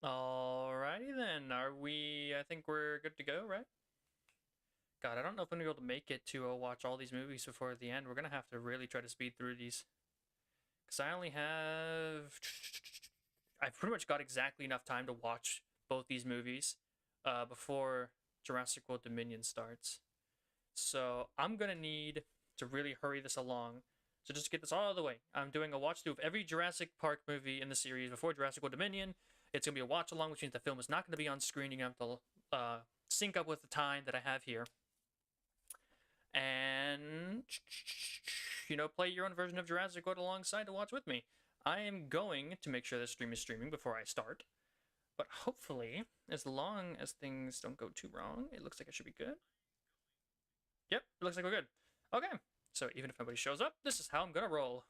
Alrighty then. I think we're good to go, right? God, I don't know if I'm gonna be able to make it to watch all these movies before the end. We're gonna have to really try to speed through these. Because I only have. I've pretty much got exactly enough time to watch both these movies before Jurassic World Dominion starts. So I'm gonna need to really hurry this along. So just to get this all out of the way, I'm doing a watch through of every Jurassic Park movie in the series before Jurassic World Dominion. It's gonna be a watch along, which means the film is not gonna be on screen. You're gonna have to sync up with the time that I have here, and play your own version of Jurassic World alongside to watch with me. I am going to make sure this stream is streaming before I start, but hopefully, as long as things don't go too wrong, it looks like it should be good. Yep, it looks like we're good. Okay, so even if nobody shows up, this is how I'm gonna roll.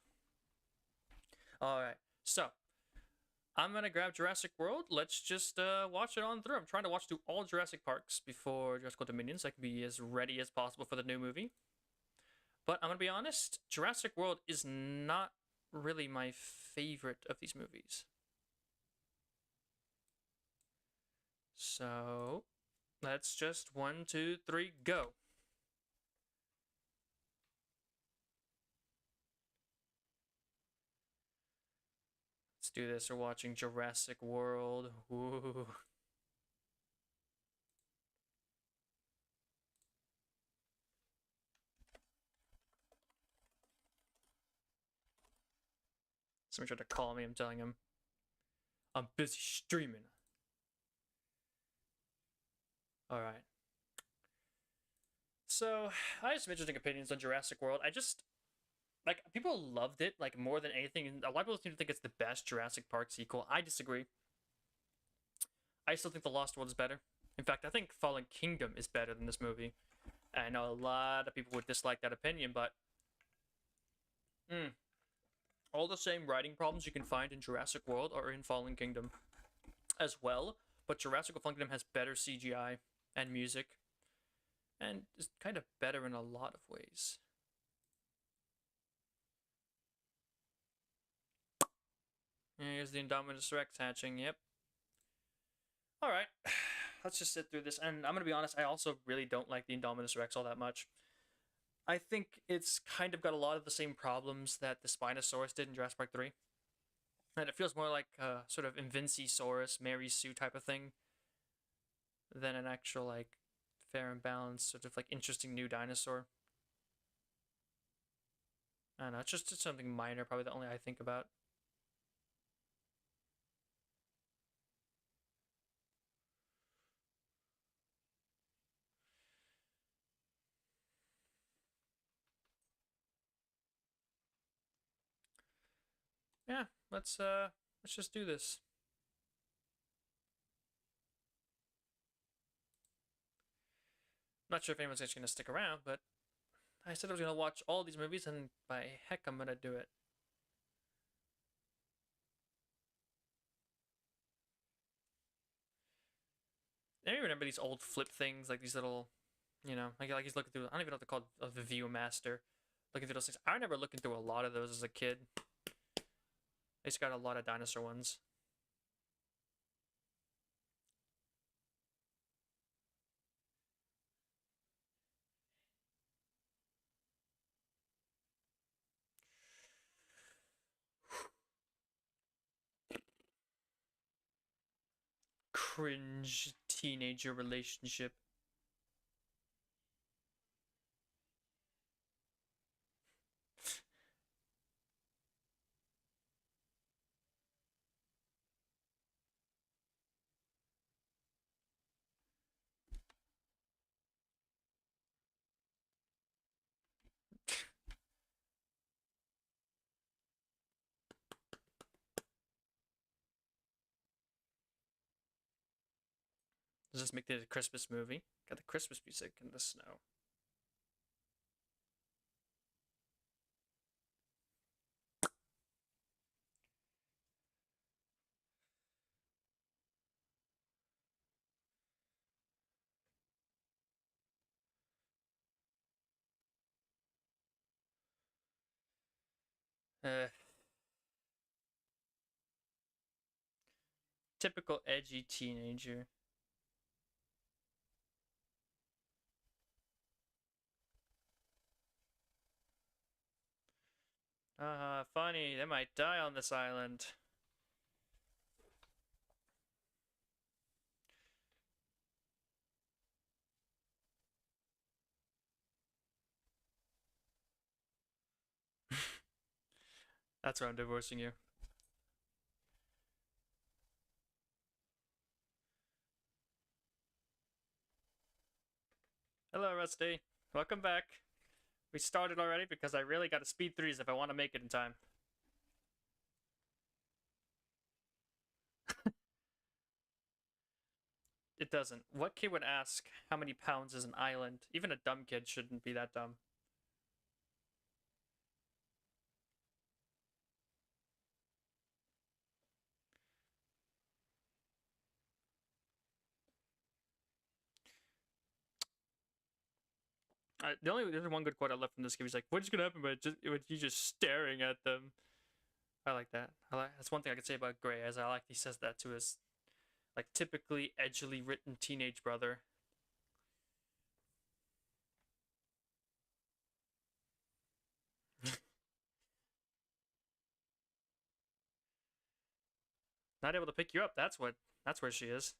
Alright, so I'm gonna grab Jurassic World. Let's just watch it on through. I'm trying to watch through all Jurassic Parks before Jurassic World Dominion so I can be as ready as possible for the new movie. But I'm gonna be honest, Jurassic World is not really my favorite of these movies. So let's just 1, 2, 3, go. Let's do this. We're watching Jurassic World. Ooh. Somebody tried to call me. I'm telling him I'm busy streaming. Alright. So, I have some interesting opinions on Jurassic World. People loved it, more than anything. A lot of people seem to think it's the best Jurassic Park sequel. I disagree. I still think The Lost World is better. In fact, I think Fallen Kingdom is better than this movie. I know a lot of people would dislike that opinion, but all the same writing problems you can find in Jurassic World are in Fallen Kingdom as well. But Jurassic World Fallen Kingdom has better CGI and music, and is kind of better in a lot of ways. Here's the Indominus Rex Hatching, yep. Alright, let's just sit through this. And I'm going to be honest, I also really don't like the Indominus Rex all that much. I think it's kind of got a lot of the same problems that the Spinosaurus did in Jurassic Park 3. And it feels more like a sort of Invincisaurus, Mary Sue type of thing than an actual, fair and balanced, sort of, interesting new dinosaur. I don't know, it's just something minor, probably the only I think about. Yeah, let's just do this. Not sure if anyone's actually gonna stick around, but I said I was gonna watch all these movies, and by heck, I'm gonna do it. I remember these old flip things, like these little, like he's looking through. I don't even know what they're called, the ViewMaster. Looking through those things. I remember looking through a lot of those as a kid. They just got a lot of dinosaur ones. Cringe teenager relationship. Does this make it a Christmas movie? Got the Christmas music in the snow. Uh, Typical edgy teenager. Funny. They might die on this island. That's why I'm divorcing you. Hello, Rusty. Welcome back. We started already because I really got to speed through these if I want to make it in time. It doesn't. What kid would ask how many pounds is an island? Even a dumb kid shouldn't be that dumb. There's one good quote I left from this game. He's like, "What's gonna happen?" But with you just staring at them. I like that. That's one thing I could say about Gray, as I like he says that to his like typically edgily written teenage brother. Not able to pick you up. That's where she is.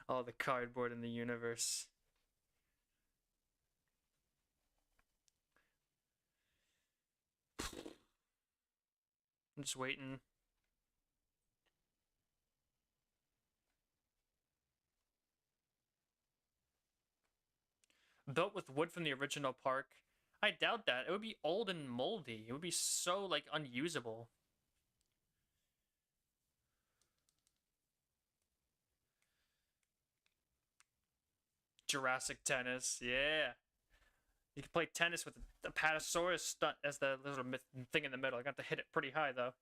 All the cardboard in the universe. I'm just waiting. Built with wood from the original park. I doubt that. It would be old and moldy. It would be so like unusable. Jurassic tennis, yeah. You can play tennis with the Apatosaurus stunt as the little thing in the middle. I got to hit it pretty high though.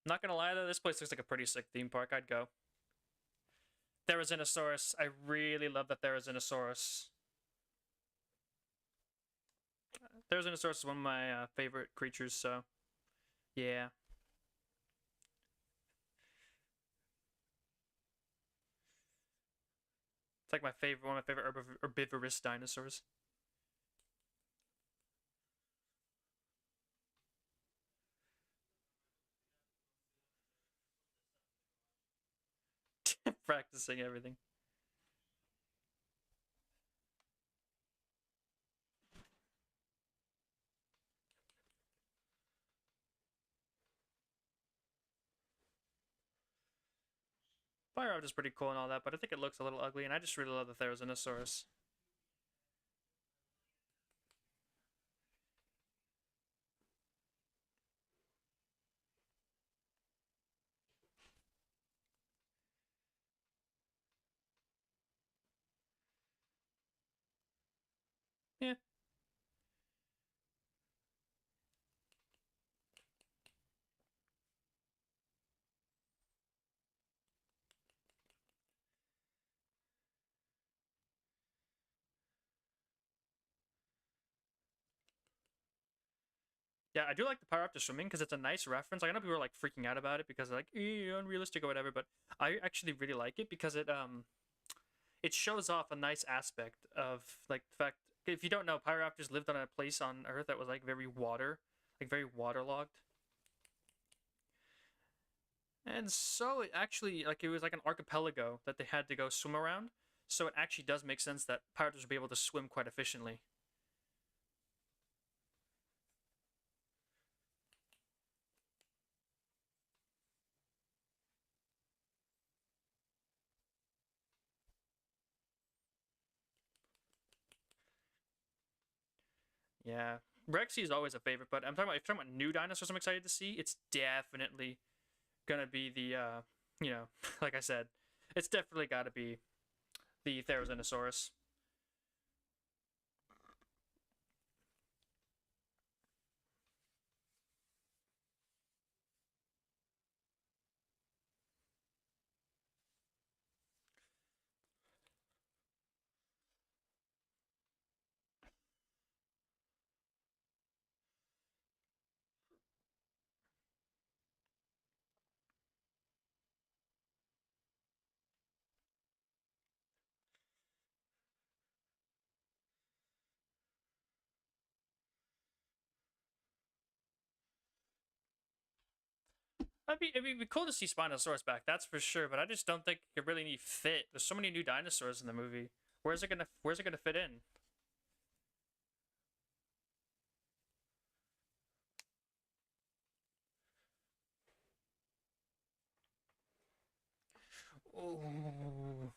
Not gonna lie though, this place looks like a pretty sick theme park. I'd go. Therizinosaurus. I really love the Therizinosaurus. Therizinosaurus is one of my favorite creatures, so yeah. It's like one of my favorite herbivorous dinosaurs. Practicing everything. Fire is pretty cool and all that, but I think it looks a little ugly, and I just really love the Therizinosaurus. Yeah. Yeah, I do like the power up to swimming because it's a nice reference. Like, I know people are like freaking out about it because they're like unrealistic or whatever, but I actually really like it because it shows off a nice aspect of like the fact if you don't know, Pyroraptors lived on a place on Earth that was like very waterlogged. And so it actually like it was like an archipelago that they had to go swim around. So it actually does make sense that pirates would be able to swim quite efficiently. Yeah, Rexy is always a favorite, but I'm talking about if you're talking about new dinosaurs, I'm excited to see. It's definitely gonna be the like I said, it's definitely got to be the Therizinosaurus. It'd be cool to see Spinosaurus back, that's for sure. But I just don't think it really need fit. There's so many new dinosaurs in the movie. Where's it gonna fit in? Ooh.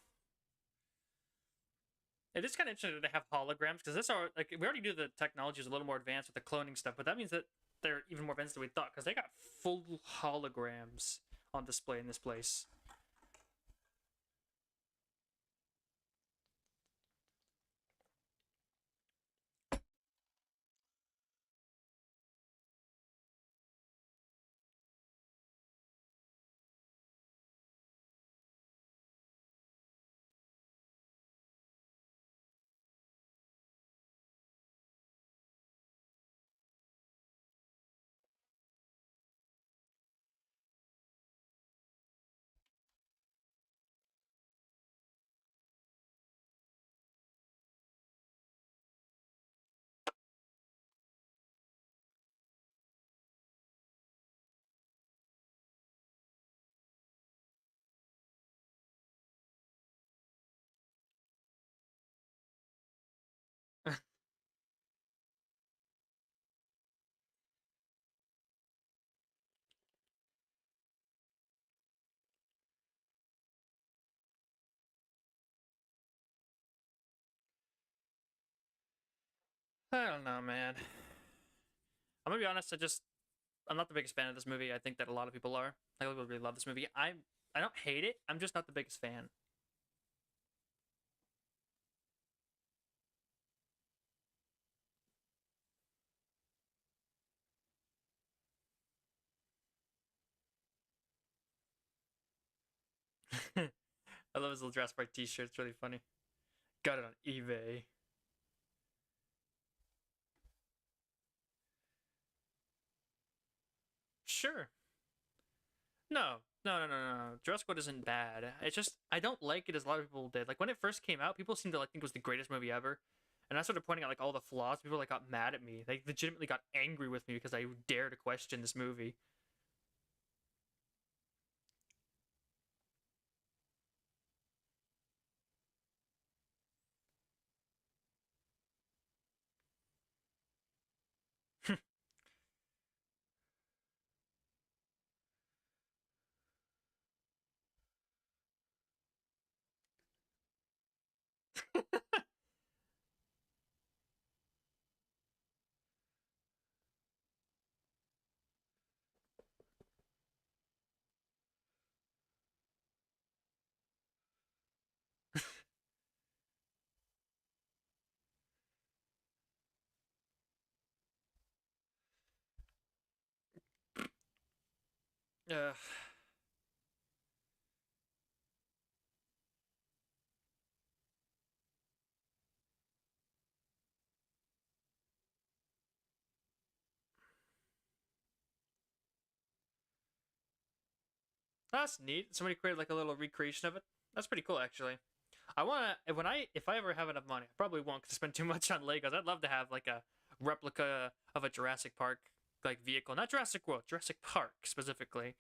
It is kind of interesting that they have holograms because this are like we already knew the technology is a little more advanced with the cloning stuff, but that means that they're even more advanced than we thought because they got full holograms on display in this place. I don't know, man. I'm gonna be honest. I'm not the biggest fan of this movie. I think that a lot of people are. A lot of people really love this movie. I don't hate it. I'm just not the biggest fan. I love his little Jurassic Park T-shirt. It's really funny. Got it on eBay. Sure. No. Jurassic World isn't bad. It's just I don't like it as a lot of people did. Like when it first came out, people seemed to like think it was the greatest movie ever. And I started pointing out like all the flaws. People like got mad at me. They legitimately got angry with me because I dare to question this movie. uh, that's neat. Somebody created like a little recreation of it. That's pretty cool, actually. I wanna if I ever have enough money, I probably won't because I spend too much on Legos. I'd love to have like a replica of a Jurassic Park like vehicle, not Jurassic World, Jurassic Park specifically.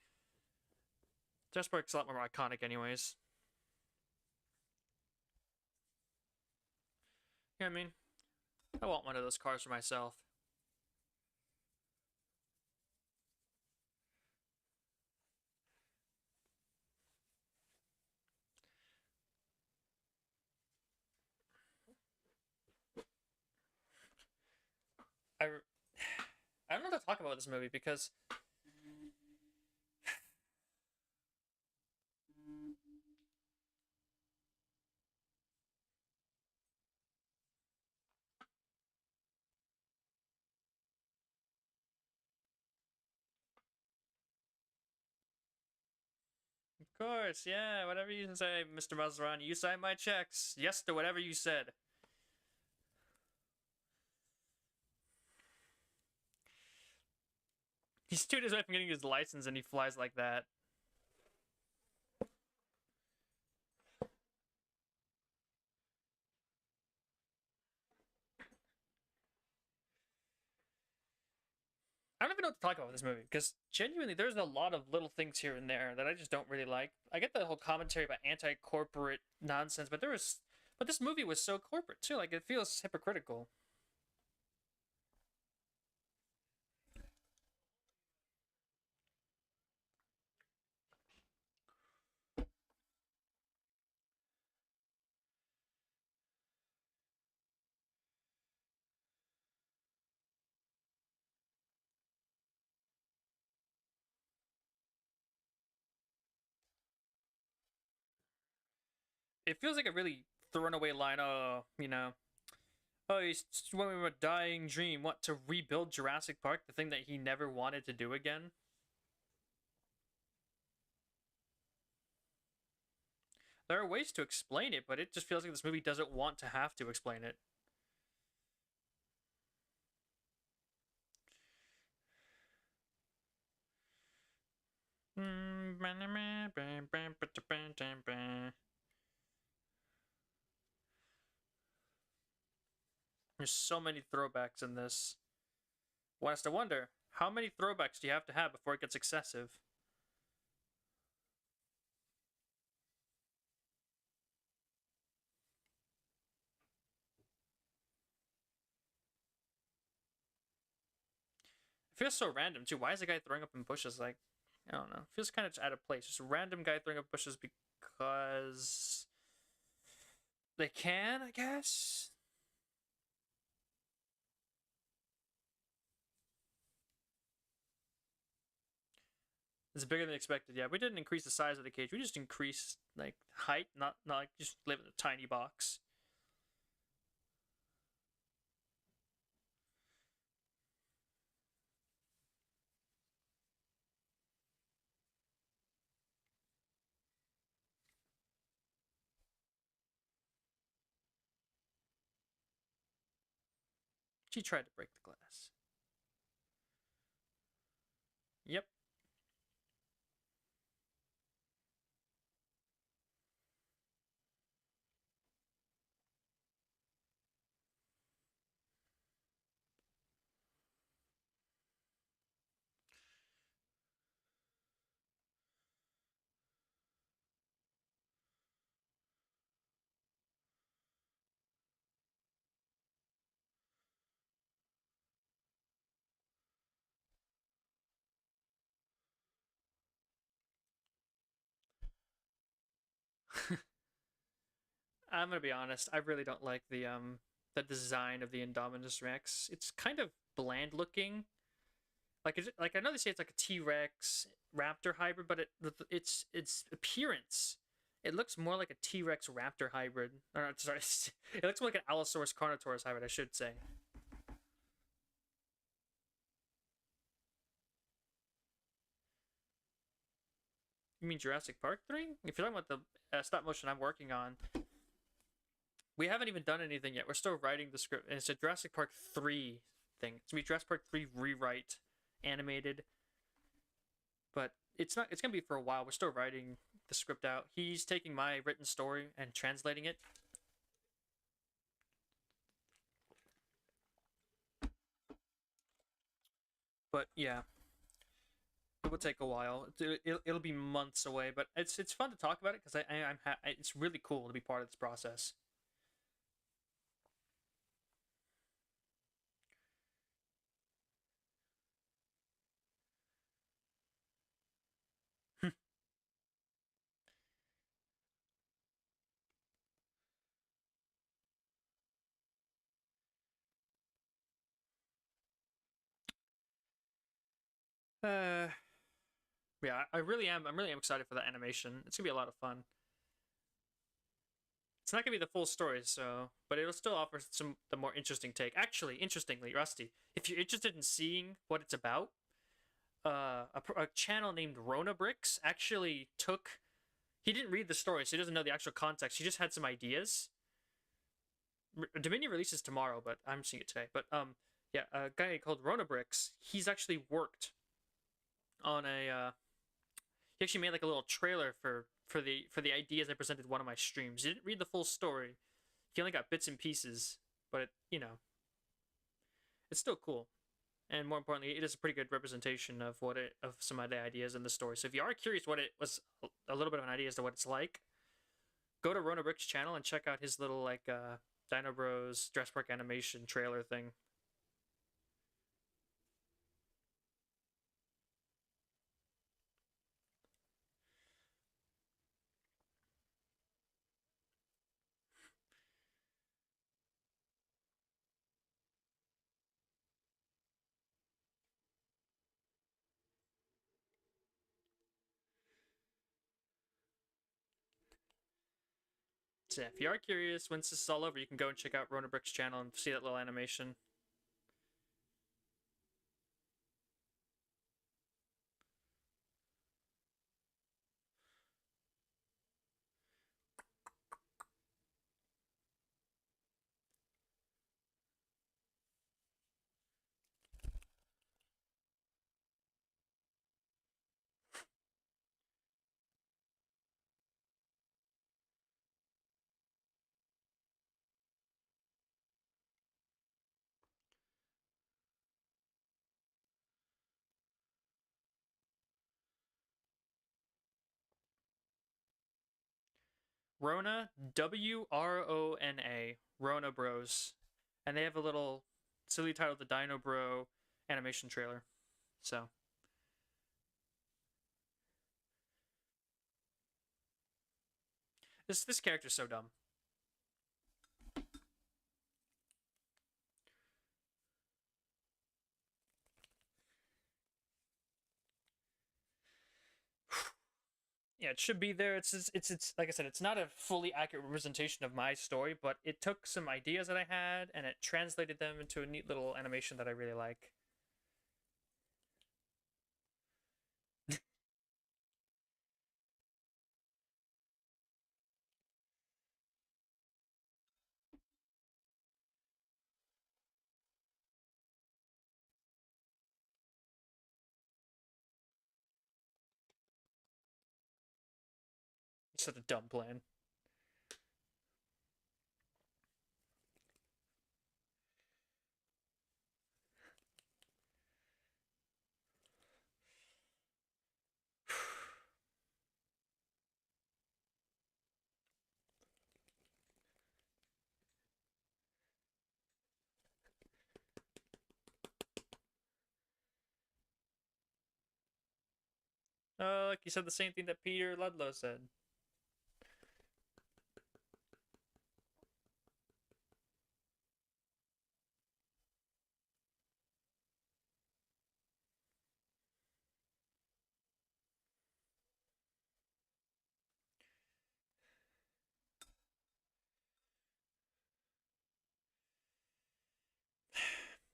Jurassic Park's a lot more iconic, anyways. Yeah, I mean, I want one of those cars for myself. I I don't know what to talk about this movie because course, yeah. Whatever you say, Mr. Maserani. You sign my checks. Yes to whatever you said. He's 2 days away from getting his license and he flies like that. I don't even know what to talk about with this movie because genuinely, there's a lot of little things here and there that I just don't really like. I get the whole commentary about anti-corporate nonsense, but this movie was so corporate too. Like it feels hypocritical. It feels like a really thrown away line. Oh, oh, he's swimming with a dying dream. What, to rebuild Jurassic Park, the thing that he never wanted to do again? There are ways to explain it, but it just feels like this movie doesn't want to have to explain it. There's so many throwbacks in this. One has to wonder, how many throwbacks do you have to have before it gets excessive? It feels so random too. Why is the guy throwing up in bushes? Like, I don't know. It feels kind of out of place. Just a random guy throwing up bushes because they can, I guess. It's bigger than expected. Yeah, we didn't increase the size of the cage. We just increased like height, not like just live in a tiny box. She tried to break the glass. Yep. I'm gonna be honest. I really don't like the design of the Indominus Rex. It's kind of bland looking. Like I know they say it's like a T Rex Raptor hybrid, but its appearance, it looks more like a T Rex Raptor hybrid. Or sorry, it looks more like an Allosaurus Carnotaurus hybrid, I should say. You mean Jurassic Park 3? If you're talking about the stop motion I'm working on, we haven't even done anything yet. We're still writing the script, and it's a Jurassic Park 3 thing. It's gonna be Jurassic Park 3 rewrite, animated, but it's not. It's gonna be for a while. We're still writing the script out. He's taking my written story and translating it. But yeah, it will take a while. It'll be months away, but it's fun to talk about it because it's really cool to be part of this process. uh, yeah, I really am. I'm really am excited for that animation. It's gonna be a lot of fun. It's not gonna be the full story, so but it'll still offer some the more interesting take. Actually, interestingly, Rusty, if you're interested in seeing what it's about, a channel named Rona Bricks actually took He didn't read the story, so he doesn't know the actual context. He just had some ideas. Dominion releases tomorrow, but I'm seeing it today. But yeah, a guy called Ronabrix, he's actually worked on a. He actually made like a little trailer for the ideas I presented in one of my streams. He didn't read the full story. He only got bits and pieces, but it's still cool. And more importantly, it is a pretty good representation of some of the ideas in the story. So if you are curious what it was, a little bit of an idea as to what it's like, go to Rona Brick's channel and check out his little like Dino Bros Jurassic Park animation trailer thing. So yeah, if you are curious, once this is all over, you can go and check out Rona Brick's channel and see that little animation. Rona, WRONA, Rona Bros. And they have a little silly title, the Dino Bro animation trailer. So. This character's so dumb. Yeah, it should be there. It's like I said, it's not a fully accurate representation of my story, but it took some ideas that I had and it translated them into a neat little animation that I really like. It's such a dumb plan. Like you said the same thing that Peter Ludlow said.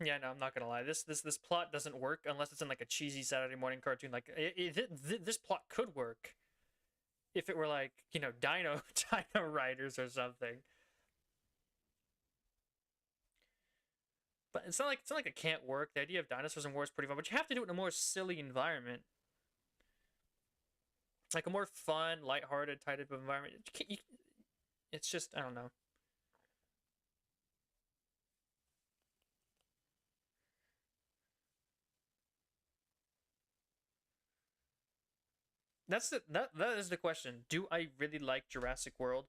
Yeah, no, I'm not gonna lie. This plot doesn't work unless it's in like a cheesy Saturday morning cartoon. Like this plot could work if it were like Dino Dino Riders or something. But it's not like it can't work. The idea of dinosaurs in war is pretty fun, but you have to do it in a more silly environment, like a more fun, lighthearted type of environment. It's just I don't know. That is the question. Do I really like Jurassic World?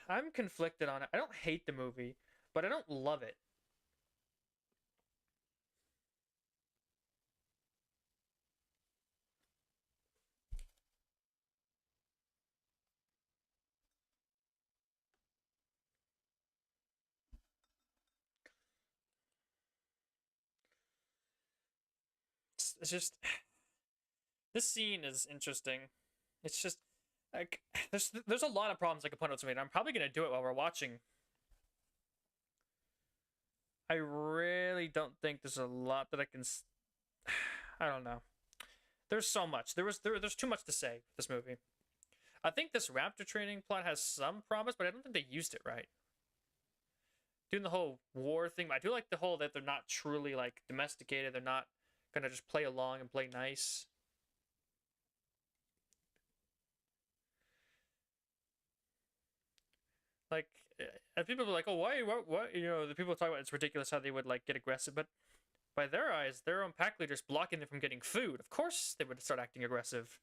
I'm conflicted on it. I don't hate the movie, but I don't love it. It's just this scene is interesting. It's just like there's a lot of problems I could point out to me. I'm probably gonna do it while we're watching. I really don't think there's a lot that I can. I don't know. There's so much. There's too much to say with this movie. I think this raptor training plot has some promise, but I don't think they used it right. Doing the whole war thing, but I do like the whole that they're not truly like domesticated. They're not gonna just play along and play nice. Like, and people are like, "Oh, why? What?" You know, the people talk about it's ridiculous how they would like get aggressive, but by their eyes, their own pack leaders blocking them from getting food. Of course, they would start acting aggressive.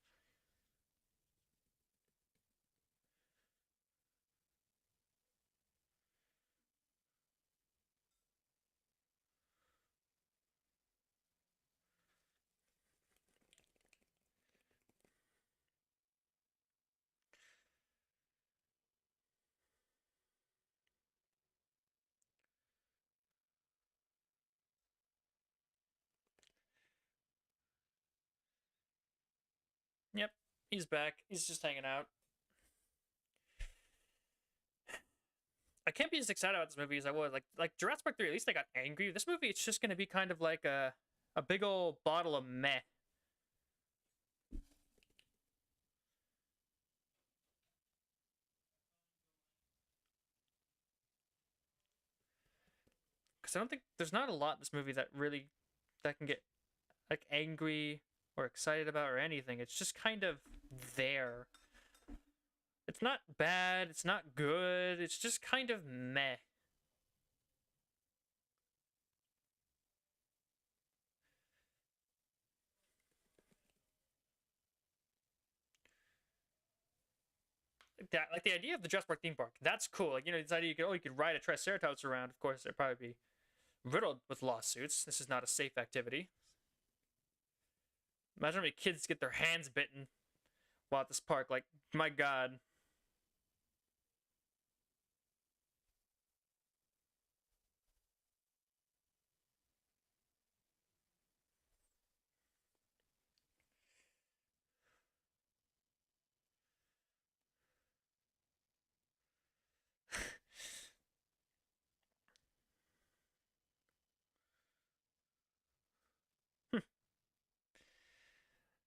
Yep, he's back. He's just hanging out. I can't be as excited about this movie as I was. Like Jurassic Park 3, at least I got angry. This movie, it's just gonna be kind of like a big old bottle of meh. Because I don't think there's not a lot in this movie that really that can get like angry or excited about or anything. It's just kind of there. It's not bad. It's not good. It's just kind of meh. That like the idea of the Jurassic Park theme park. That's cool. Like this idea you could ride a Triceratops around. Of course, it'd probably be riddled with lawsuits. This is not a safe activity. Imagine how many kids get their hands bitten while at this park. Like my God.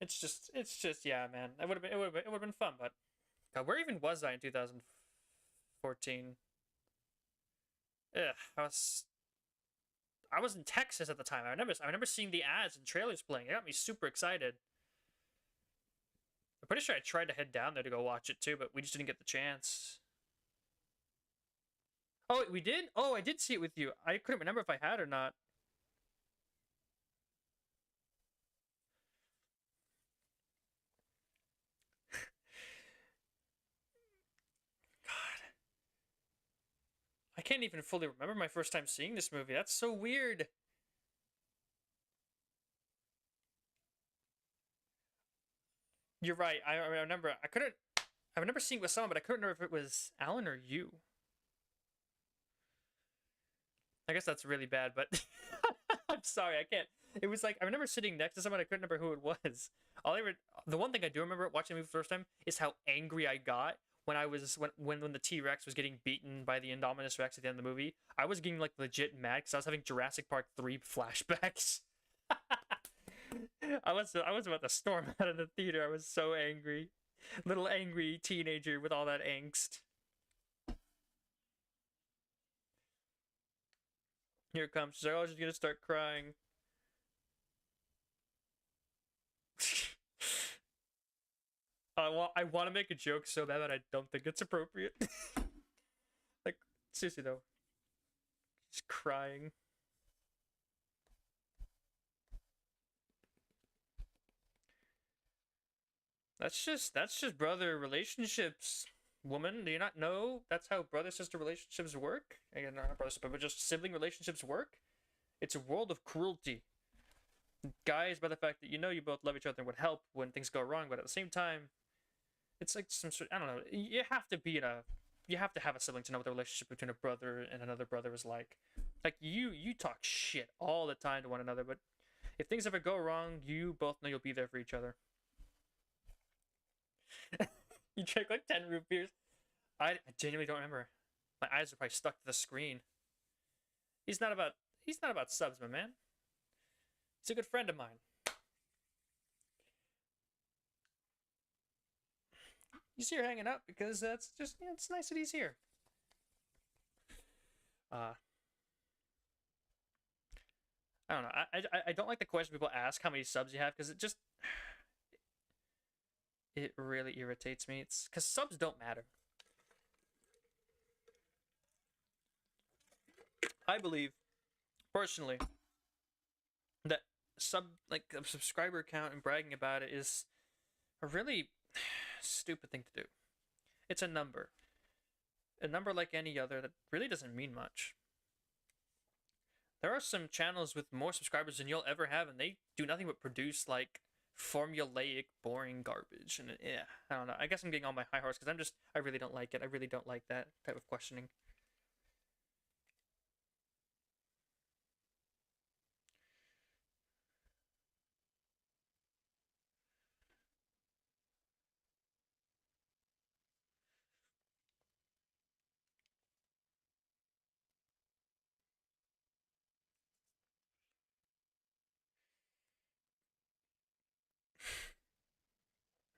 It's just yeah, man. It would have been fun, but God, where even was I in 2014? Ugh, I was in Texas at the time. I remember seeing the ads and trailers playing. It got me super excited. I'm pretty sure I tried to head down there to go watch it too, but we just didn't get the chance. Oh, we did? Oh, I did see it with you. I couldn't remember if I had or not. God, I can't even fully remember my first time seeing this movie. That's so weird. You're right. I remember. I couldn't. I remember seeing it with someone, but I couldn't remember if it was Alan or you. I guess that's really bad, but I'm sorry, I can't. It was like I remember sitting next to someone I couldn't remember who it was. The one thing I do remember watching the movie the first time is how angry I got when I was when the T Rex was getting beaten by the Indominus Rex at the end of the movie. I was getting like legit mad because I was having Jurassic Park 3 flashbacks. I was about to storm out of the theater. I was so angry, little angry teenager with all that angst. Here it comes. She's like, "Oh, she's gonna start crying." I want to make a joke so bad that I don't think it's appropriate. Like seriously though, she's crying. That's just brother relationships. Woman, do you not know that's how brother sister relationships work? Again, not brother sister, but just sibling relationships work. It's a world of cruelty. Guys, by the fact that you both love each other and would help when things go wrong, but at the same time, it's like some sort. I don't know. You have to have a sibling to know what the relationship between a brother and another brother is like. Like you talk shit all the time to one another, but if things ever go wrong, you both know you'll be there for each other. You drank like 10 root beers. I genuinely don't remember. My eyes are probably stuck to the screen. He's not about he's not about subs, my man. He's a good friend of mine. He's here hanging out because that's just, it's nice that he's here. I don't know. I don't like the question people ask how many subs you have because it really irritates me. It's because subs don't matter. I believe, personally, that a subscriber count and bragging about it is a really stupid thing to do. It's a number like any other that really doesn't mean much. There are some channels with more subscribers than you'll ever have, and they do nothing but produce like formulaic, boring garbage. And yeah, I don't know. I guess I'm getting on my high horse because I really don't like it. I really don't like that type of questioning.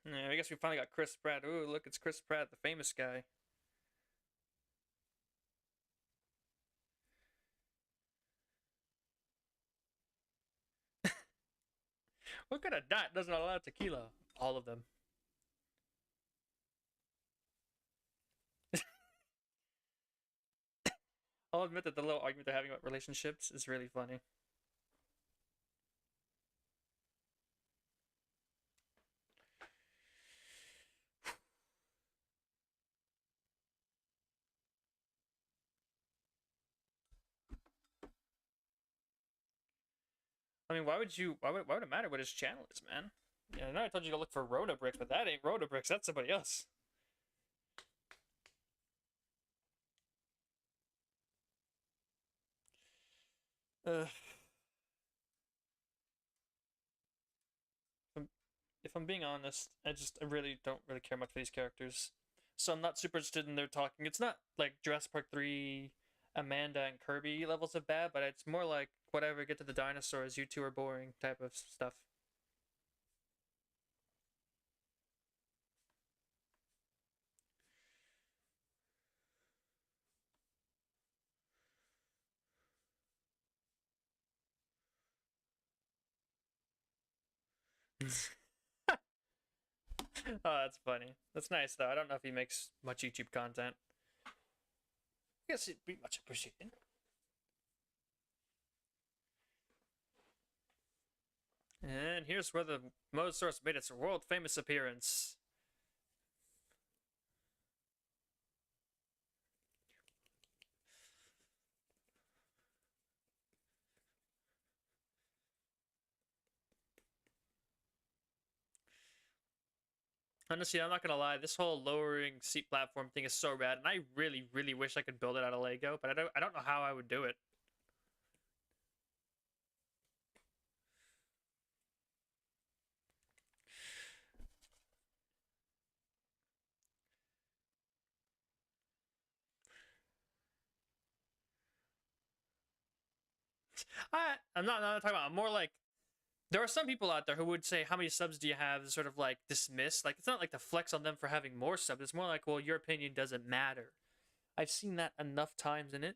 Yeah, I guess we finally got Chris Pratt. Ooh, look, it's Chris Pratt, the famous guy. What kind of diet doesn't allow tequila? All of them. I'll admit that the little argument they're having about relationships is really funny. I mean, why would it matter what his channel is, man? Yeah, I know I told you to look for Rotobricks, but that ain't Rotobricks, that's somebody else. Uh, if I'm being honest, I really don't really care much for these characters. So I'm not super interested in their talking. It's not like Jurassic Park 3, Amanda and Kirby levels of bad, but it's more like whatever, get to the dinosaurs, you two are boring type of stuff. Oh, that's funny. That's nice though. I don't know if he makes much YouTube content. I guess it'd be much appreciated. And here's where the Mosasaurus made its world famous appearance. Honestly, I'm not gonna lie. This whole lowering seat platform thing is so rad, and I really, really wish I could build it out of Lego, but I don't know how I would do it. I'm not talking about. I'm more like there are some people out there who would say, "How many subs do you have?" Sort of like dismiss. Like it's not like to flex on them for having more subs. It's more like, well, your opinion doesn't matter. I've seen that enough times, and it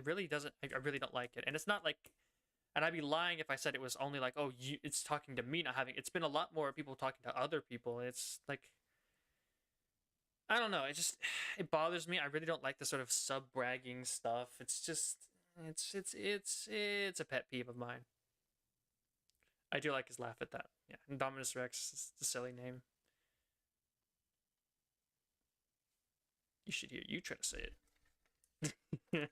really doesn't. I really don't like it, and it's not like. And I'd be lying if I said it was only like, oh, it's talking to me, not having. It's been a lot more people talking to other people. It's like, I don't know. It bothers me. I really don't like the sort of sub bragging stuff. It's just, it's a pet peeve of mine. I do like his laugh at that. Yeah, Indominus Rex is a silly name. You should hear you try to say it.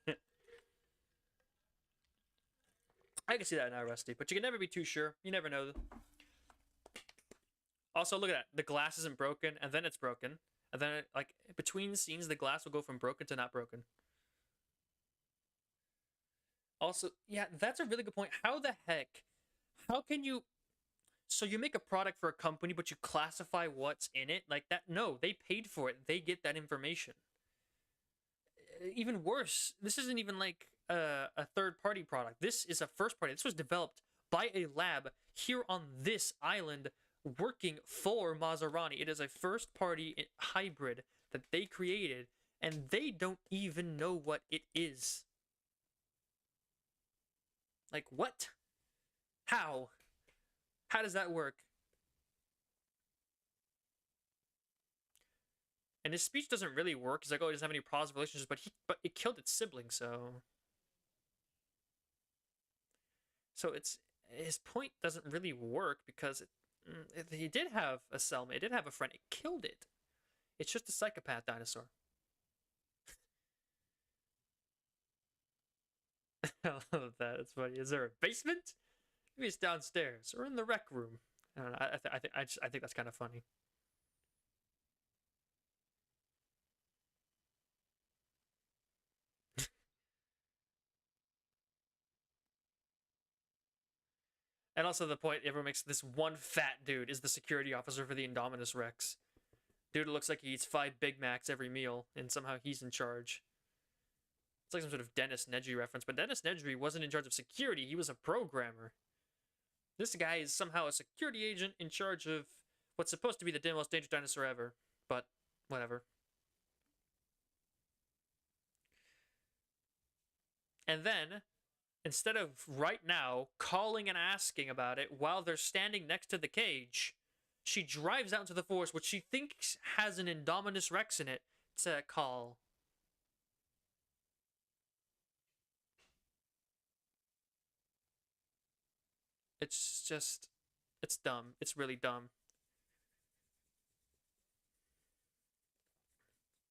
I can see that now, Rusty, but you can never be too sure. You never know. Also, look at that. The glass isn't broken, and then it's broken. And then, like, between scenes, the glass will go from broken to not broken. Also, yeah, that's a really good point. How the heck? How can you... So you make a product for a company, but you classify what's in it? Like that? No, they paid for it. They get that information. Even worse, this isn't even like a third-party product. This is a first-party. This was developed by a lab here on this island working for Maserati. It is a first-party hybrid that they created, and they don't even know what it is. Like, what? How? How does that work? And his speech doesn't really work. He's like, oh, he doesn't have any positive relationships, but it killed its sibling, so it's his point doesn't really work because he did have a cellmate, it did have a friend, it killed it. It's just a psychopath dinosaur. I love that. It's funny. Is there a basement? Maybe it's downstairs or in the rec room. I don't know. I think that's kind of funny. And also the point everyone makes, this one fat dude is the security officer for the Indominus Rex. Dude looks like he eats 5 Big Macs every meal, and somehow he's in charge. It's like some sort of Dennis Nedry reference, but Dennis Nedry wasn't in charge of security, he was a programmer. This guy is somehow a security agent in charge of what's supposed to be the most dangerous dinosaur ever, but whatever. And then, instead of right now calling and asking about it while they're standing next to the cage, she drives out into the forest, which she thinks has an Indominus Rex in it, to call. It's just, it's dumb. It's really dumb.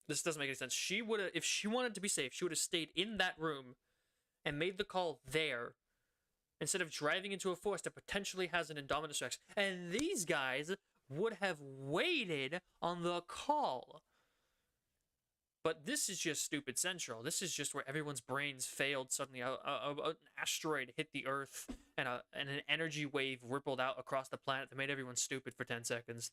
This doesn't make any sense. She would have, if she wanted to be safe, she would have stayed in that room and made the call there instead of driving into a forest that potentially has an Indominus Rex. And these guys would have waited on the call. But this is just stupid central. This is just where everyone's brains failed suddenly. An asteroid hit the Earth, and an energy wave rippled out across the planet that made everyone stupid for 10 seconds.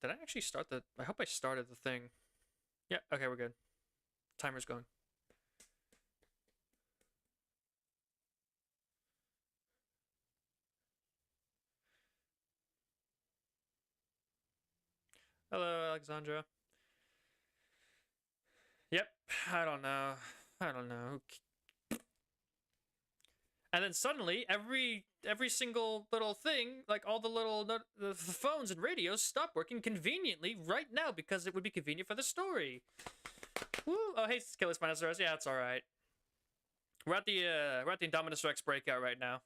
Did I actually start the... I hope I started the thing. Yeah, okay, we're good. Timer's going. Hello, Alexandra. Yep, I don't know. I don't know. And then suddenly, every single little thing, like all the little the phones and radios, stop working conveniently right now because it would be convenient for the story. Woo! Oh, hey, Killer Spinosaurus. Yeah, it's all right. We're at the Indominus Rex Breakout right now.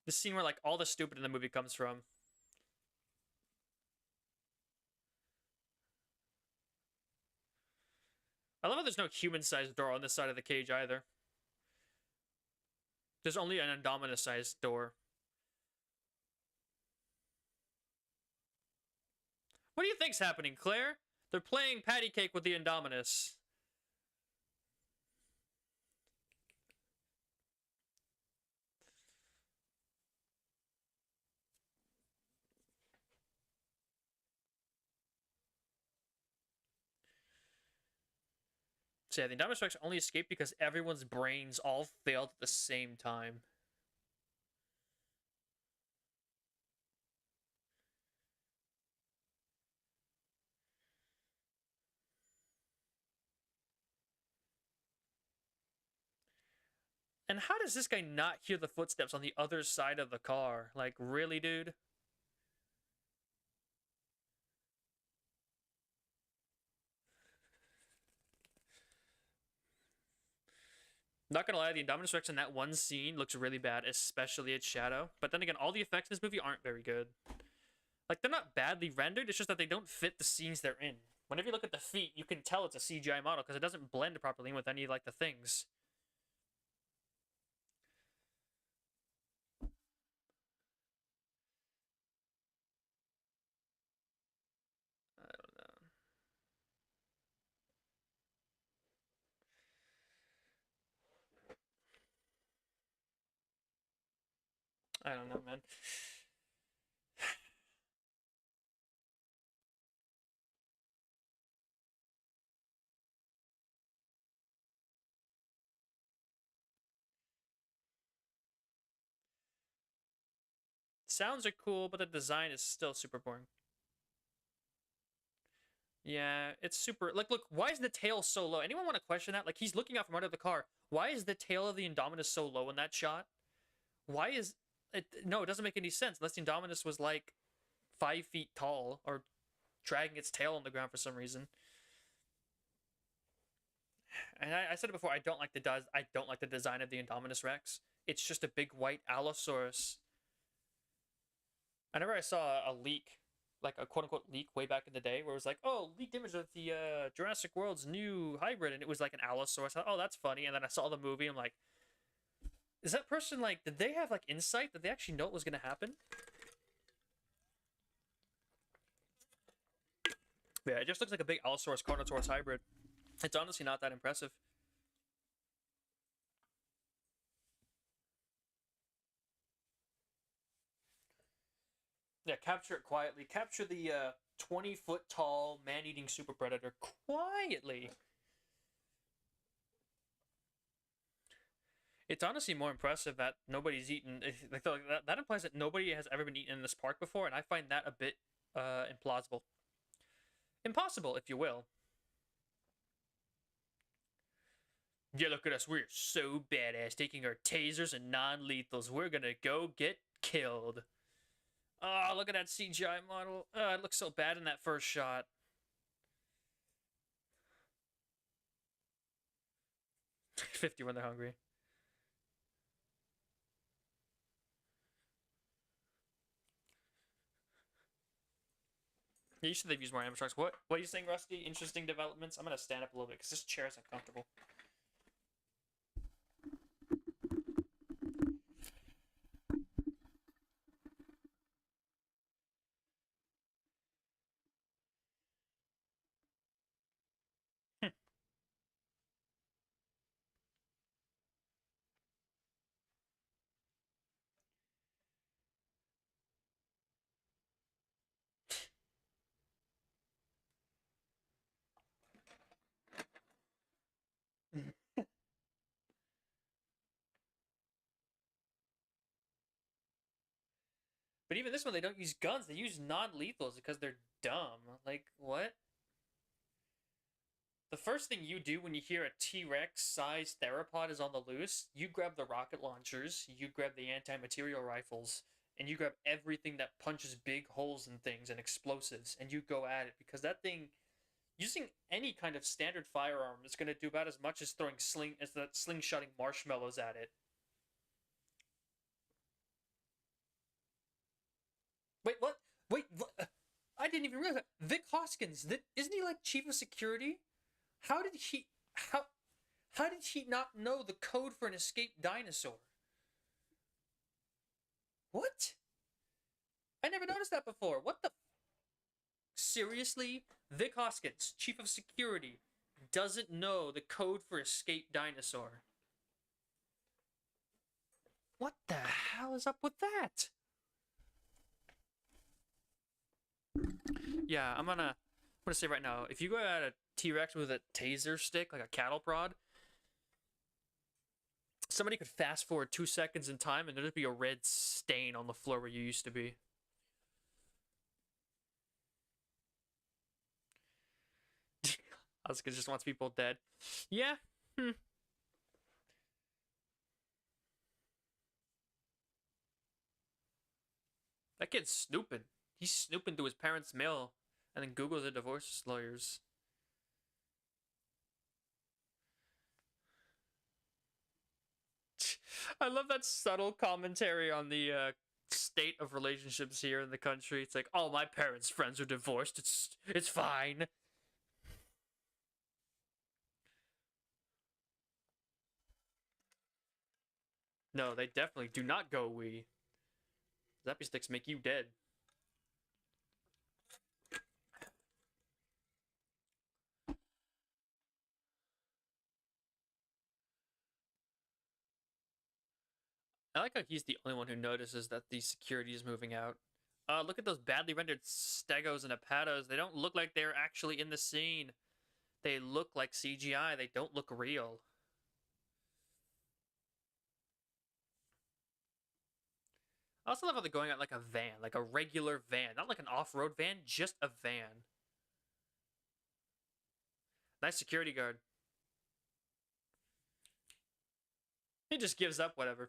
The scene where like all the stupid in the movie comes from. I love how there's no human-sized door on this side of the cage either. There's only an Indominus-sized door. What do you think's happening, Claire? They're playing patty cake with the Indominus. So yeah, the Indominus Rex only escaped because everyone's brains all failed at the same time. And how does this guy not hear the footsteps on the other side of the car? Like, really, dude? Not gonna lie, the Indominus Rex in that one scene looks really bad, especially its shadow. But then again, all the effects in this movie aren't very good. Like, they're not badly rendered, it's just that they don't fit the scenes they're in. Whenever you look at the feet, you can tell it's a CGI model because it doesn't blend properly with any, like, the things. I don't know. I don't know, man. Sounds are cool, but the design is still super boring. Yeah, it's super. Like, look, why is the tail so low? Anyone want to question that? Like, he's looking out from under the car. Why is the tail of the Indominus so low in that shot? Why is it? No, it doesn't make any sense unless the Indominus was like 5 feet tall or dragging its tail on the ground for some reason. And I said it before. I don't like the design of the Indominus Rex. It's just a big white Allosaurus. I remember I saw a leak, like a quote unquote leak way back in the day, where it was like, oh, leaked image of the Jurassic World's new hybrid, and it was like an Allosaurus. I thought, oh, that's funny. And then I saw the movie. I'm like, is that person like? Did they have like insight? Did they actually know what was gonna happen? Yeah, it just looks like a big Allosaurus Carnotaurus hybrid. It's honestly not that impressive. Yeah, capture it quietly. Capture the 20-foot tall man-eating super predator quietly. It's honestly more impressive that nobody's eaten. Like that implies that nobody has ever been eaten in this park before, and I find that a bit implausible, impossible, if you will. Yeah, look at us. We're so badass, taking our tasers and non-lethals. We're gonna go get killed. Oh, look at that CGI model. Oh, it looks so bad in that first shot. $50 when they're hungry. Yeah, you should have used more animatronics. What are you saying, Rusty? Interesting developments? I'm gonna stand up a little bit because this chair is uncomfortable. But even this one, they don't use guns. They use non-lethals because they're dumb. Like, what? The first thing you do when you hear a T-Rex sized theropod is on the loose, you grab the rocket launchers, you grab the anti-material rifles, and you grab everything that punches big holes in things and explosives, and you go at it because that thing, using any kind of standard firearm, is going to do about as much as throwing slingshotting marshmallows at it. Wait, what? Wait, I didn't even realize that. Vic Hoskins, isn't he like chief of security? How did he how how did he not know the code for an escaped dinosaur? What? I never noticed that before. What the seriously? Vic Hoskins, chief of security, doesn't know the code for escaped dinosaur. What the hell is up with that? Yeah, I'm gonna say right now, if you go at a T-Rex with a taser stick, like a cattle prod, somebody could fast forward 2 seconds in time and there'd be a red stain on the floor where you used to be. Asuka just wants people dead. Yeah. That kid's snooping. He's snooping through his parents' mail and then Googles the divorce lawyers. I love that subtle commentary on the state of relationships here in the country. It's like, all my parents' friends are divorced. It's fine. No, they definitely do not go we. Zappy sticks make you dead. I like how he's the only one who notices that the security is moving out. Look at those badly rendered stegos and apatos. They don't look like they're actually in the scene. They look like CGI. They don't look real. I also love how they're going out like a van, like a regular van. Not like an off-road van, just a van. Nice security guard. He just gives up whatever.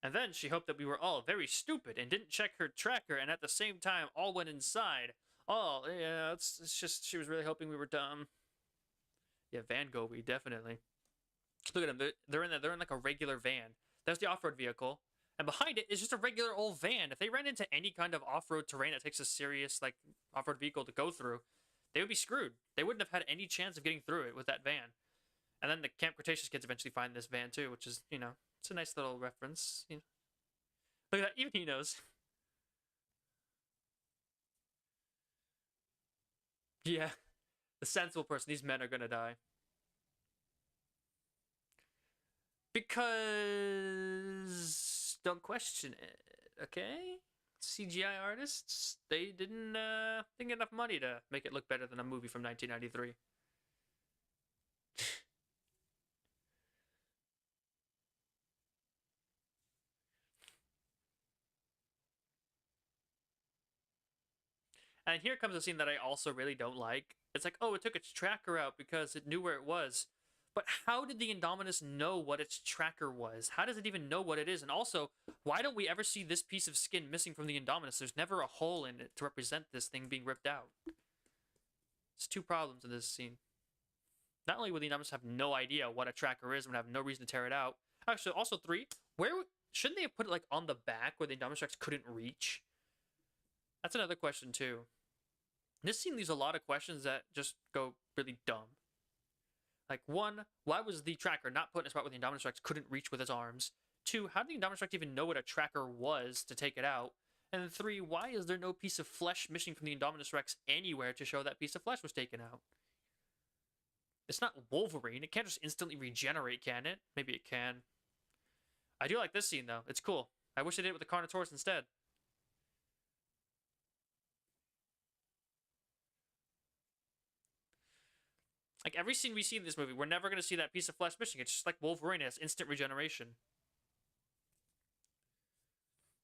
And then she hoped that we were all very stupid and didn't check her tracker, and at the same time all went inside. Oh, yeah, it's just she was really hoping we were dumb. Yeah, Van Gogh, definitely. Look at them. They're in like a regular van. There's the off-road vehicle, and behind it is just a regular old van. If they ran into any kind of off-road terrain that takes a serious like off-road vehicle to go through, they would be screwed. They wouldn't have had any chance of getting through it with that van. And then the Camp Cretaceous kids eventually find this van too, which is, you know, it's a nice little reference. You know. Look at that, even he knows. Yeah, the sensible person. These men are gonna die. Because don't question it, okay? CGI artists, they didn't get enough money to make it look better than a movie from 1993. And here comes a scene that I also really don't like. It's like, oh, it took its tracker out because it knew where it was. But how did the Indominus know what its tracker was? How does it even know what it is? And also, why don't we ever see this piece of skin missing from the Indominus? There's never a hole in it to represent this thing being ripped out. There's two problems in this scene. Not only would the Indominus have no idea what a tracker is and would have no reason to tear it out. Actually, also three, shouldn't they have put it like on the back where the Indominus Rex couldn't reach? That's another question too. This scene leaves a lot of questions that just go really dumb. Like, one, why was the tracker not put in a spot where the Indominus Rex couldn't reach with its arms? Two, how did the Indominus Rex even know what a tracker was to take it out? And three, why is there no piece of flesh missing from the Indominus Rex anywhere to show that piece of flesh was taken out? It's not Wolverine. It can't just instantly regenerate, can it? Maybe it can. I do like this scene, though. It's cool. I wish they did it with the Carnotaurus instead. Like, every scene we see in this movie, we're never going to see that piece of flesh missing. It's just like Wolverine. It has instant regeneration.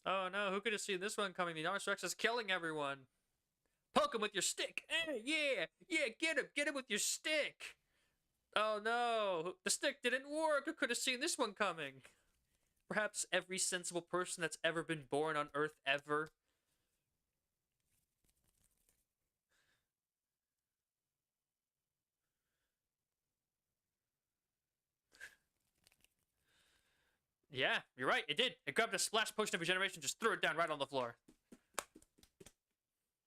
Oh no, who could have seen this one coming? The Indominus Rex is killing everyone. Poke him with your stick. Yeah, get him with your stick. Oh no, the stick didn't work. Who could have seen this one coming? Perhaps every sensible person that's ever been born on Earth ever. Yeah, you're right. It did. It grabbed a splash potion of regeneration, just threw it down right on the floor.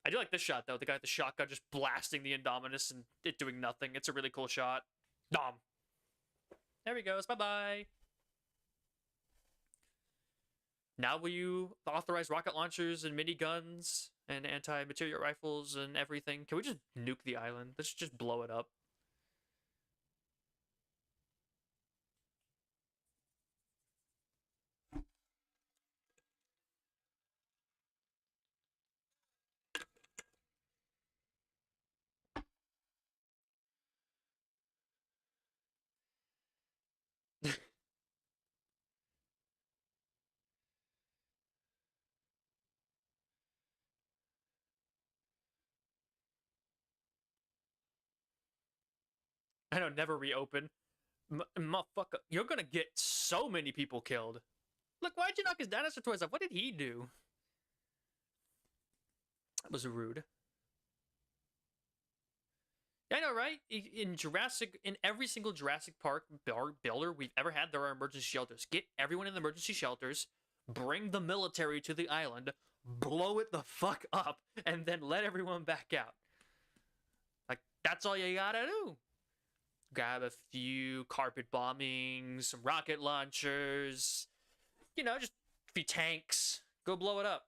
I do like this shot, though. The guy with the shotgun just blasting the Indominus and it doing nothing. It's a really cool shot. Dom. There he goes. Bye-bye. Now will you authorize rocket launchers and miniguns and anti-material rifles and everything? Can we just nuke the island? Let's just blow it up. I know, never reopen. Motherfucker, you're gonna get so many people killed. Look, why'd you knock his dinosaur toys off? What did he do? That was rude. I know, right? In every single Jurassic Park builder we've ever had, there are emergency shelters. Get everyone in the emergency shelters, bring the military to the island, blow it the fuck up, and then let everyone back out. Like, that's all you gotta do. Grab a few carpet bombings, some rocket launchers, you know, just a few tanks. Go blow it up.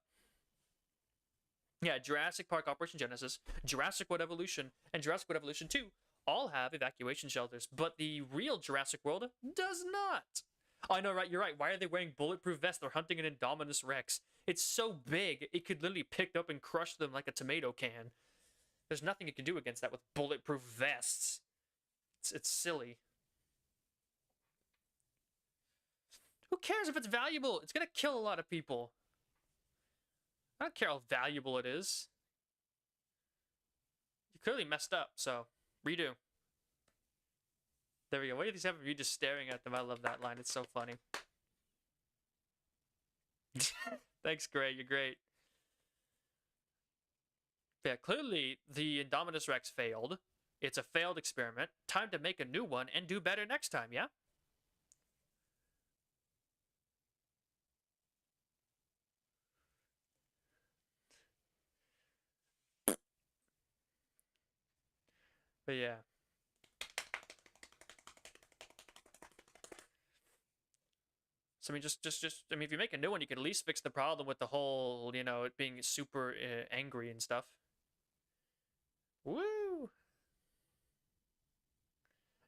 Yeah, Jurassic Park Operation Genesis, Jurassic World Evolution, and Jurassic World Evolution 2 all have evacuation shelters, but the real Jurassic World does not. I know, right? You're right. Why are they wearing bulletproof vests? They're hunting an Indominus Rex. It's so big, it could literally pick up and crush them like a tomato can. There's nothing you can do against that with bulletproof vests. It's silly. Who cares if it's valuable? It's gonna kill a lot of people. I don't care how valuable it is. You clearly messed up, so redo. There we go. What do these have of you just staring at them? I love that line. It's so funny. Thanks, Gray. You're great. Yeah, clearly the Indominus Rex failed. It's a failed experiment. Time to make a new one and do better next time, yeah? But yeah. So I mean, I mean, if you make a new one, you could at least fix the problem with the whole, you know, it being super angry and stuff. Woo!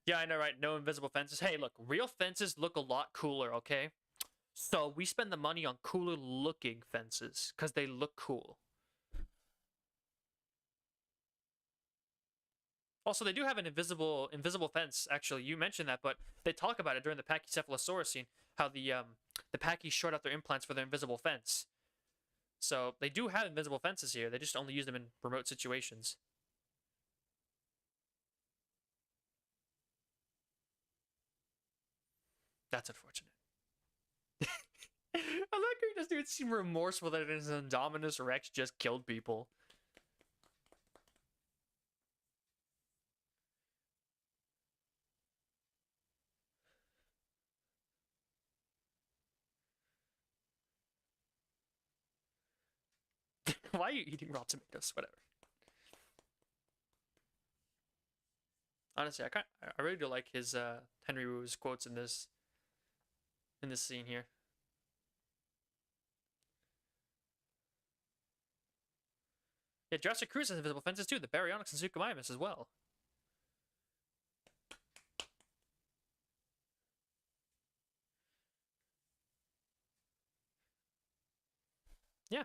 Yeah, I know, right? No invisible fences. Hey, look, real fences look a lot cooler, okay? So we spend the money on cooler looking fences because they look cool. Also, they do have an invisible fence. Actually, you mentioned that, but they talk about it during the Pachycephalosaurus scene. How the Pachy's short out their implants for their invisible fence. So they do have invisible fences here. They just only use them in remote situations. That's unfortunate. I like how this dude seemed remorseful that his Indominus Rex just killed people. Why are you eating raw tomatoes? Whatever. Honestly, I really do like his Henry Wu's quotes in this scene here. Yeah, Jurassic Cruise has invisible fences too. The Baryonyx and Suchomimus as well. Yeah.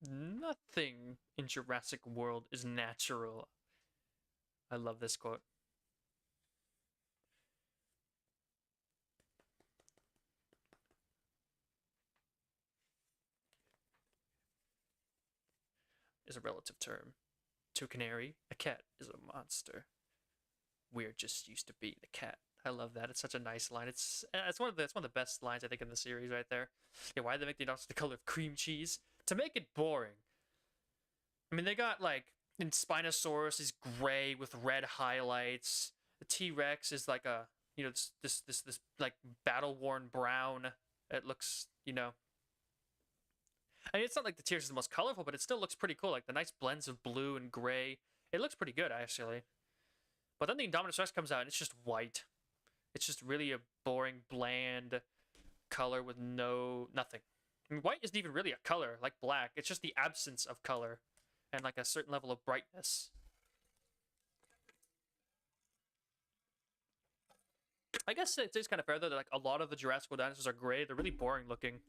Nothing in Jurassic World is natural. I love this quote. Is a relative term. To a canary, a cat is a monster. We're just used to being a cat. I love that. It's such a nice line. It's one of the best lines I think in the series right there. Yeah, why did they make the dinosaurs the color of cream cheese? To make it boring. I mean, they got like in Spinosaurus is gray with red highlights. The T-Rex is like a this like battle worn brown. It looks I mean, it's not like the T-Rex is the most colorful, but it still looks pretty cool. Like the nice blends of blue and gray. It looks pretty good actually. But then the Indominus Rex comes out and it's just white. It's just really a boring, bland color with nothing. I mean, white isn't even really a color like black. It's just the absence of color and like a certain level of brightness. I guess it's kind of fair though that like a lot of the Jurassic World dinosaurs are gray. They're really boring looking.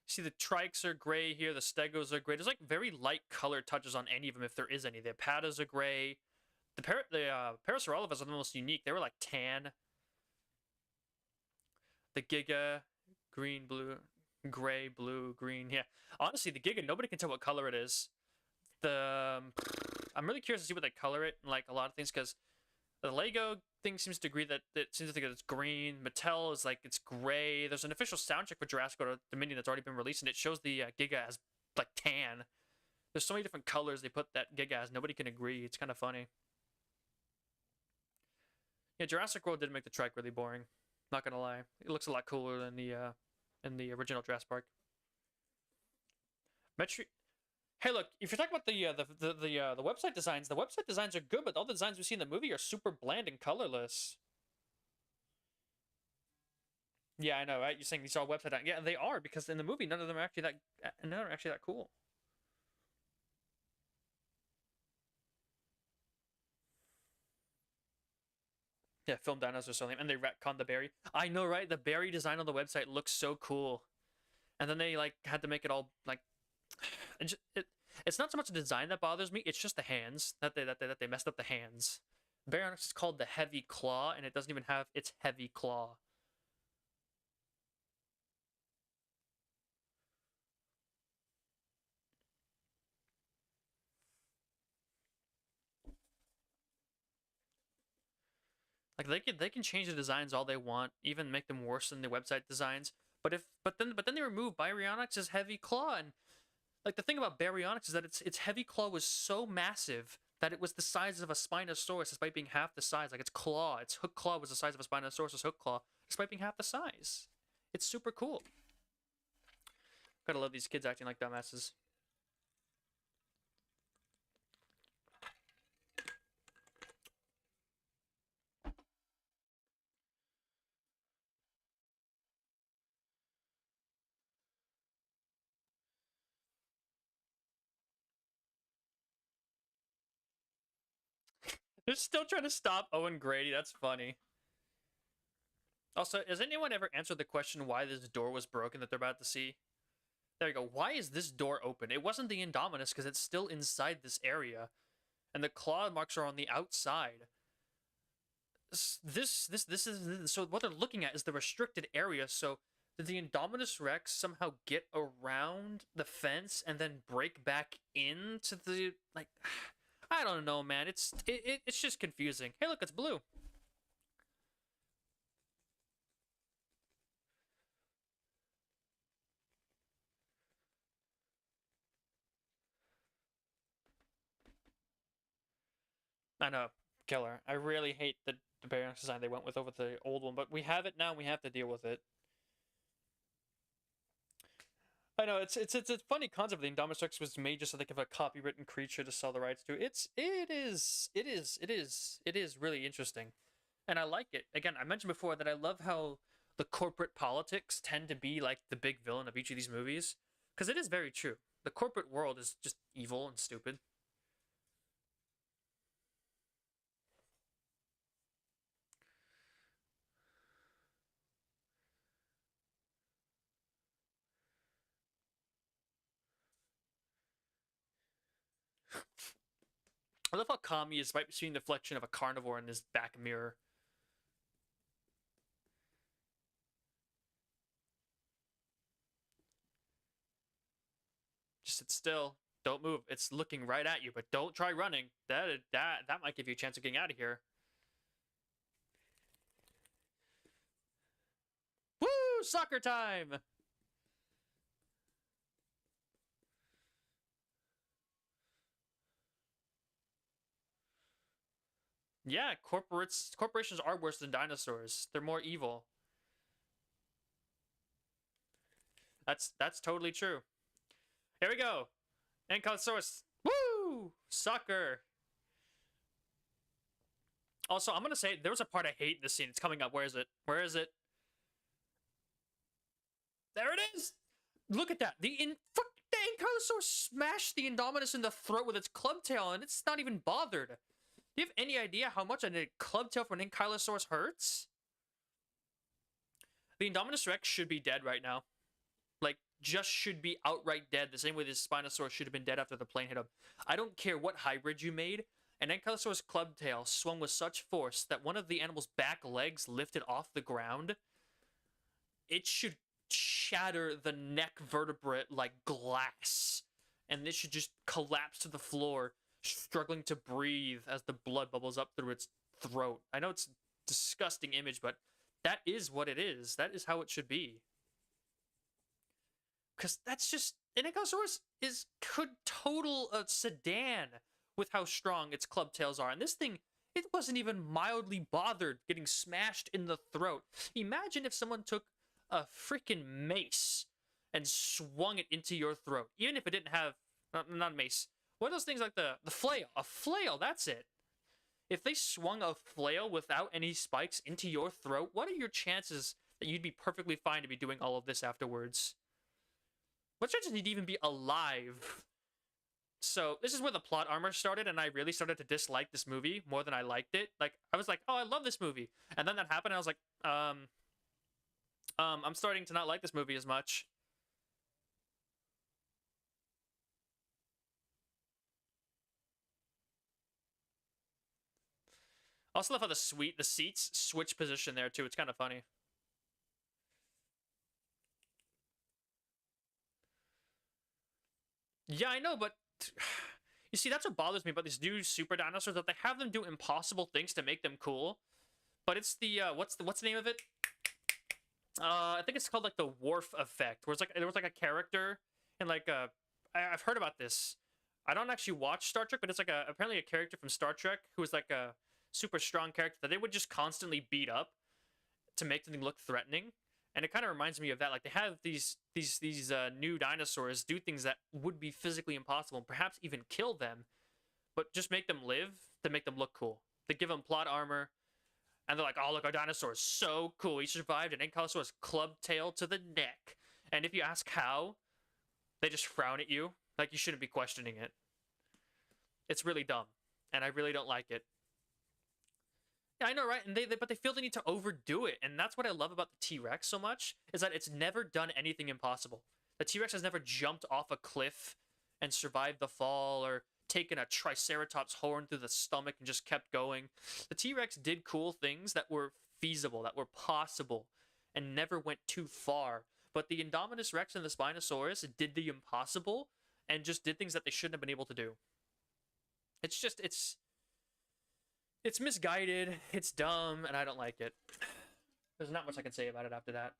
See, the trikes are gray here. The stegos are gray. There's like very light color touches on any of them if there is any. The Apatas are gray. The Parasaurolophus are the most unique. They were like tan. The Giga, green, blue, gray, blue, green. Yeah. Honestly, the Giga, nobody can tell what color it is. I'm really curious to see what they color it and like a lot of things, because the Lego thing seems to agree that it seems to think that it's green. Mattel is like it's gray. There's an official soundtrack for Jurassic World Dominion that's already been released, and it shows the Giga as like tan. There's so many different colors they put that Giga as. Nobody can agree. It's kind of funny. Yeah, Jurassic World did make the trike really boring. Not gonna lie, it looks a lot cooler than the in the original Jurassic Park. Metri. Hey, look, if you're talking about the website designs are good, but all the designs we see in the movie are super bland and colorless. Yeah, I know, right? You're saying these are all website designs. Yeah, they are, because in the movie none of them are actually that cool. Yeah, film dinosaurs so lame, and they retconned the berry. I know, right? The berry design on the website looks so cool, and then they like had to make it all like. It's not so much the design that bothers me. It's just the hands that they messed up the hands. Baryonyx is called the Heavy Claw, and it doesn't even have its heavy claw. Like they can change the designs all they want, even make them worse than the website designs. But then they remove Baryonyx's heavy claw, and like the thing about Baryonyx is that its heavy claw was so massive that it was the size of a Spinosaurus, despite being half the size. Like its hook claw was the size of a Spinosaurus' hook claw, despite being half the size. It's super cool. Gotta love these kids acting like dumbasses. They're still trying to stop Owen Grady. That's funny. Also, has anyone ever answered the question why this door was broken that they're about to see? There you go. Why is this door open? It wasn't the Indominus because it's still inside this area, and the claw marks are on the outside. This is so what they're looking at is the restricted area. So did the Indominus Rex somehow get around the fence and then break back into the like? I don't know, man. It's just confusing. Hey, look, it's blue. I know, killer. I really hate the Baryonyx design they went with over the old one, but we have it now. And we have to deal with it. I know it's a funny concept. The Indominus Rex was made just to think of a copywritten creature to sell the rights to. It is really interesting, and I like it. Again, I mentioned before that I love how the corporate politics tend to be like the big villain of each of these movies, because it is very true. The corporate world is just evil and stupid. I love how Kami is right between the reflection of a carnivore in this back mirror. Just sit still. Don't move. It's looking right at you, but don't try running. That might give you a chance of getting out of here. Woo! Soccer time! Yeah, corporations are worse than dinosaurs. They're more evil. That's totally true. Here we go. Ankylosaurus. Woo! Sucker. Also, I'm gonna say there was a part I hate in this scene. It's coming up. Where is it? Where is it? There it is. Look at that. The Ankylosaurus smashed the Indominus in the throat with its club tail, and it's not even bothered. Do you have any idea how much a club tail from an Ankylosaurus hurts? The Indominus Rex should be dead right now. Like, just should be outright dead, the same way this Spinosaurus should have been dead after the plane hit him. I don't care what hybrid you made, an Ankylosaurus club tail swung with such force that one of the animal's back legs lifted off the ground. It should shatter the neck vertebrate like glass. and this should just collapse to the floor, struggling to breathe as the blood bubbles up through its throat. I know it's a disgusting image, but that is what it is. That is how it should be. Because that's just... An Ankylosaurus could total a sedan with how strong its club tails are. And this thing, it wasn't even mildly bothered getting smashed in the throat. Imagine if someone took a freaking mace and swung it into your throat. Even if it didn't have... Not mace. What are those things like the flail? A flail, that's it. If they swung a flail without any spikes into your throat, what are your chances that you'd be perfectly fine to be doing all of this afterwards? What chances you'd even be alive? So, this is where the plot armor started, and I really started to dislike this movie more than I liked it. Like, I was like, oh, I love this movie. And then that happened, and I was like, I'm starting to not like this movie as much. I also love how the seats switch position there, too. It's kind of funny. Yeah, I know, but you see, that's what bothers me about these new super dinosaurs, that they have them do impossible things to make them cool. But it's the what's the name of it? I think it's called like the Worf effect, where it's like there was like a character and like I've heard about this. I don't actually watch Star Trek, but it's like apparently a character from Star Trek who was like a super strong character that they would just constantly beat up to make something look threatening. And it kind of reminds me of that. Like, they have these new dinosaurs do things that would be physically impossible, and perhaps even kill them, but just make them live to make them look cool. They give them plot armor, and they're like, oh, look, our dinosaur is so cool. He survived an Ankylosaurus club tail to the neck. And if you ask how, they just frown at you. Like, you shouldn't be questioning it. It's really dumb, and I really don't like it. I know, right? And but they feel the need to overdo it, and that's what I love about the T-Rex so much, is that it's never done anything impossible. The T-Rex has never jumped off a cliff and survived the fall, or taken a Triceratops horn through the stomach and just kept going. The T-Rex did cool things that were feasible, that were possible, and never went too far. But the Indominus Rex and the Spinosaurus did the impossible, and just did things that they shouldn't have been able to do. It's just, it's misguided, it's dumb, and I don't like it. There's not much I can say about it after that.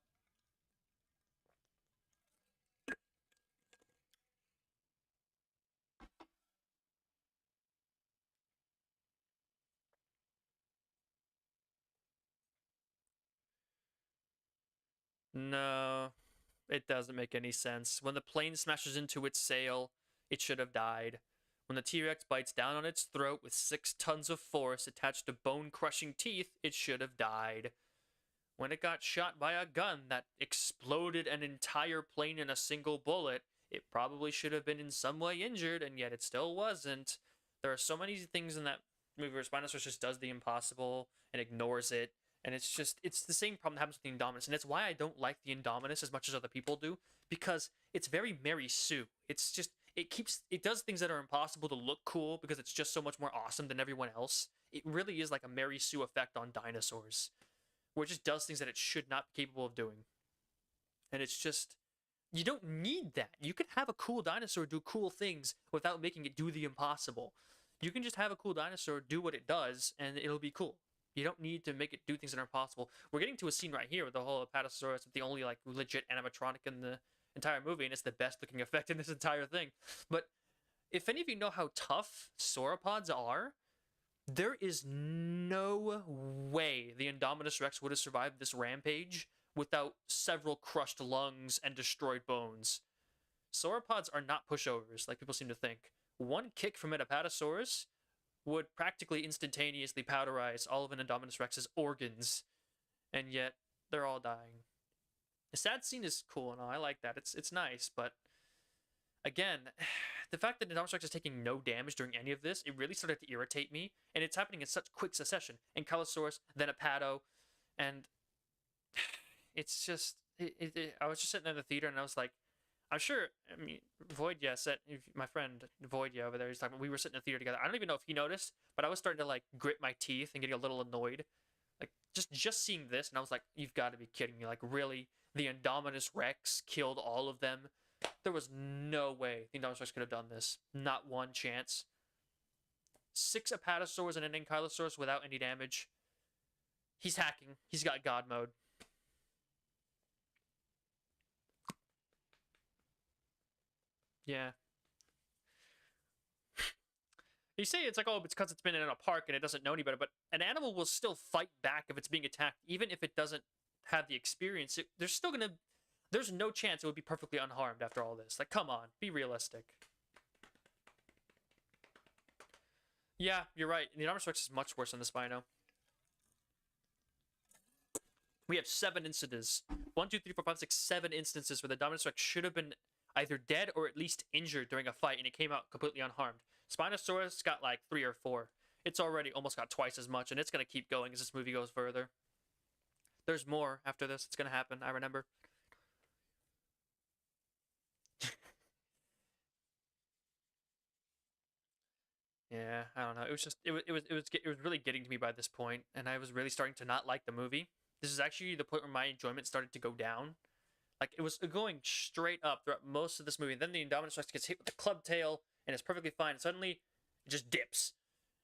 No, it doesn't make any sense. When the plane smashes into its sail, it should have died. When the T-Rex bites down on its throat with 6 tons of force attached to bone-crushing teeth, it should have died. When it got shot by a gun that exploded an entire plane in a single bullet, it probably should have been in some way injured, and yet it still wasn't. There are so many things in that movie where Spinosaurus just does the impossible and ignores it, and it's the same problem that happens with the Indominus, and it's why I don't like the Indominus as much as other people do, because it's very Mary Sue. It's just... It does things that are impossible to look cool because it's just so much more awesome than everyone else. It really is like a Mary Sue effect on dinosaurs, where it just does things that it should not be capable of doing. And it's just, you don't need that. You can have a cool dinosaur do cool things without making it do the impossible. You can just have a cool dinosaur do what it does, and it'll be cool. You don't need to make it do things that are impossible. We're getting to a scene right here with the whole Apatosaurus, the only like legit animatronic in the entire movie, and it's the best looking effect in this entire thing. But if any of you know how tough sauropods are, there is no way the Indominus Rex would have survived this rampage without several crushed lungs and destroyed bones. Sauropods are not pushovers like people seem to think. One kick from an Apatosaurus would practically instantaneously powderize all of an Indominus Rex's organs, and yet they're all dying. The sad scene is cool and all. I like that. It's nice, but again, the fact that Indominus Rex is taking no damage during any of this, it really started to irritate me, and it's happening in such quick succession. Ankylosaurus, then Apato, and it's just... I was just sitting in the theater, and I was like, I'm sure... I mean, Voidya said... My friend, Voidya over there, he's talking... We were sitting in the theater together. I don't even know if he noticed, but I was starting to, like, grit my teeth and getting a little annoyed. Like, just seeing this, and I was like, you've got to be kidding me. Like, really? The Indominus Rex killed all of them There was no way the Indominus Rex could have done this. Not one chance. 6 Apatosaurus and an Ankylosaurus without any damage. He's hacking. He's got God mode. Yeah. You say it's like, oh, it's because it's been in a park and it doesn't know any better, but an animal will still fight back if it's being attacked, even if it doesn't have the experience. There's no chance it would be perfectly unharmed after all this. Like, come on, be realistic. Yeah, you're right. The Indominus Rex is much worse than the Spino. We have 7 instances. 1, 2, 3, 4, 5, 6, 7 instances where the Indominus Rex should have been either dead or at least injured during a fight, and it came out completely unharmed. Spinosaurus got like 3 or 4. It's already almost got twice as much, and it's going to keep going as this movie goes further. There's more after this. It's going to happen, I remember. Yeah, I don't know. It was just it was really getting to me by this point, and I was really starting to not like the movie. This is actually the point where my enjoyment started to go down. Like, it was going straight up throughout most of this movie. And then the Indominus Rex gets hit with the club tail, and it's perfectly fine. And suddenly, it just dips.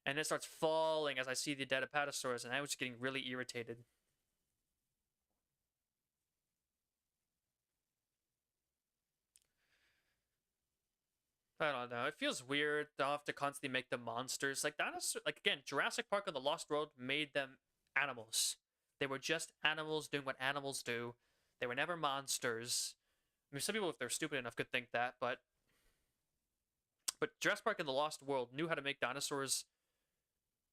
And it starts falling as I see the dead Apatosaurus, and I was getting really irritated. I don't know. It feels weird to have to constantly make them monsters. Like, dinosaur, like again, Jurassic Park and the Lost World made them animals. They were just animals doing what animals do. They were never monsters. I mean, some people, if they're stupid enough, could think that, but Jurassic Park and the Lost World knew how to make dinosaurs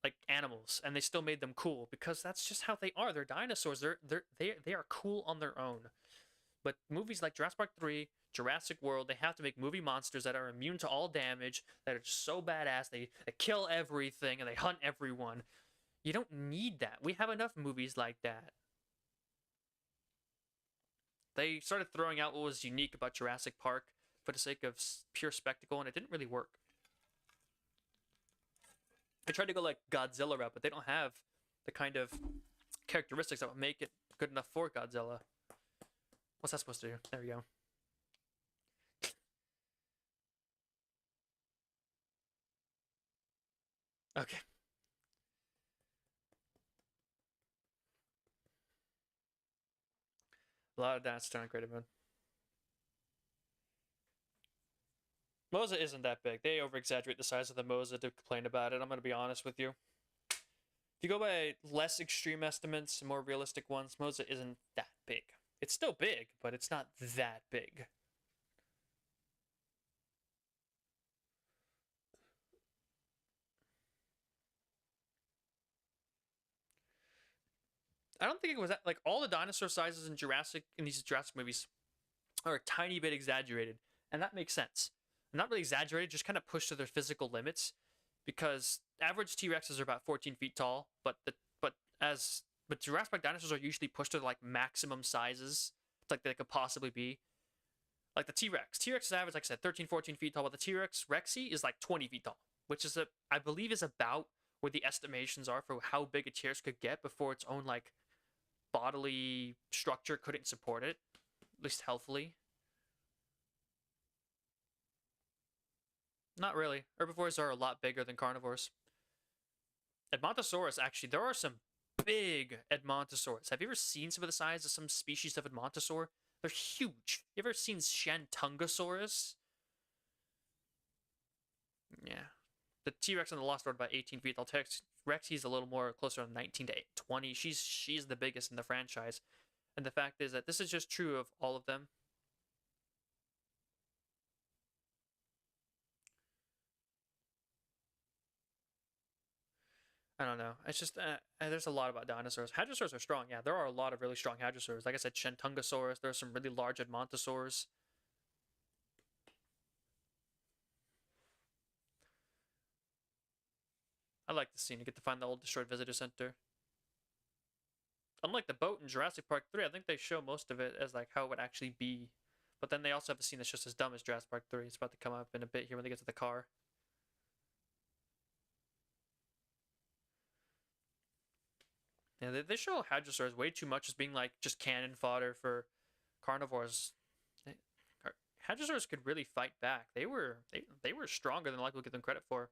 like animals, and they still made them cool because that's just how they are. They're dinosaurs. They are cool on their own. But movies like Jurassic Park 3, Jurassic World, they have to make movie monsters that are immune to all damage, that are just so badass, they kill everything, and they hunt everyone. You don't need that. We have enough movies like that. They started throwing out what was unique about Jurassic Park for the sake of pure spectacle, and it didn't really work. They tried to go like Godzilla route, but they don't have the kind of characteristics that would make it good enough for Godzilla. What's that supposed to do? There we go. Okay. A lot of that's not great about. Moza isn't that big. They over-exaggerate the size of the Moza to complain about it. I'm going to be honest with you. If you go by less extreme estimates, more realistic ones, Moza isn't that big. It's still big, but it's not that big. I don't think it was that, like, all the dinosaur sizes in these Jurassic movies are a tiny bit exaggerated, and that makes sense. Not really exaggerated, just kind of pushed to their physical limits, because average T-Rexes are about 14 feet tall, but Jurassic Park dinosaurs are usually pushed to like maximum sizes like they could possibly be. Like the T-Rex. T-Rex is average, like I said, 13, 14 feet tall, but the T-Rex Rexy is like 20 feet tall, which is I believe is about where the estimations are for how big a T-Rex could get before its own like bodily structure couldn't support it, at least healthily. Not really. Herbivores are a lot bigger than carnivores. Edmontosaurus, actually, there are some big Edmontosaurus. Have you ever seen some of the size of some species of Edmontosaur? They're huge. You ever seen Shantungosaurus? Yeah. The T-Rex on the Lost World about 18 feet tall. Rexy's a little more closer to 19 to 20. She's the biggest in the franchise. And the fact is that this is just true of all of them. I don't know. It's just there's a lot about dinosaurs. Hadrosaurs are strong. Yeah, there are a lot of really strong hadrosaurs. Like I said, Shantungosaurus. There are some really large Edmontosaurs. I like the scene. You get to find the old destroyed visitor center. Unlike the boat in Jurassic Park 3, I think they show most of it as like how it would actually be. But then they also have a scene that's just as dumb as Jurassic Park 3. It's about to come up in a bit here when they get to the car. Yeah, they show hadrosaurs way too much as being like just cannon fodder for carnivores. Hadrosaurs could really fight back. They were stronger than a lot of people give them credit for.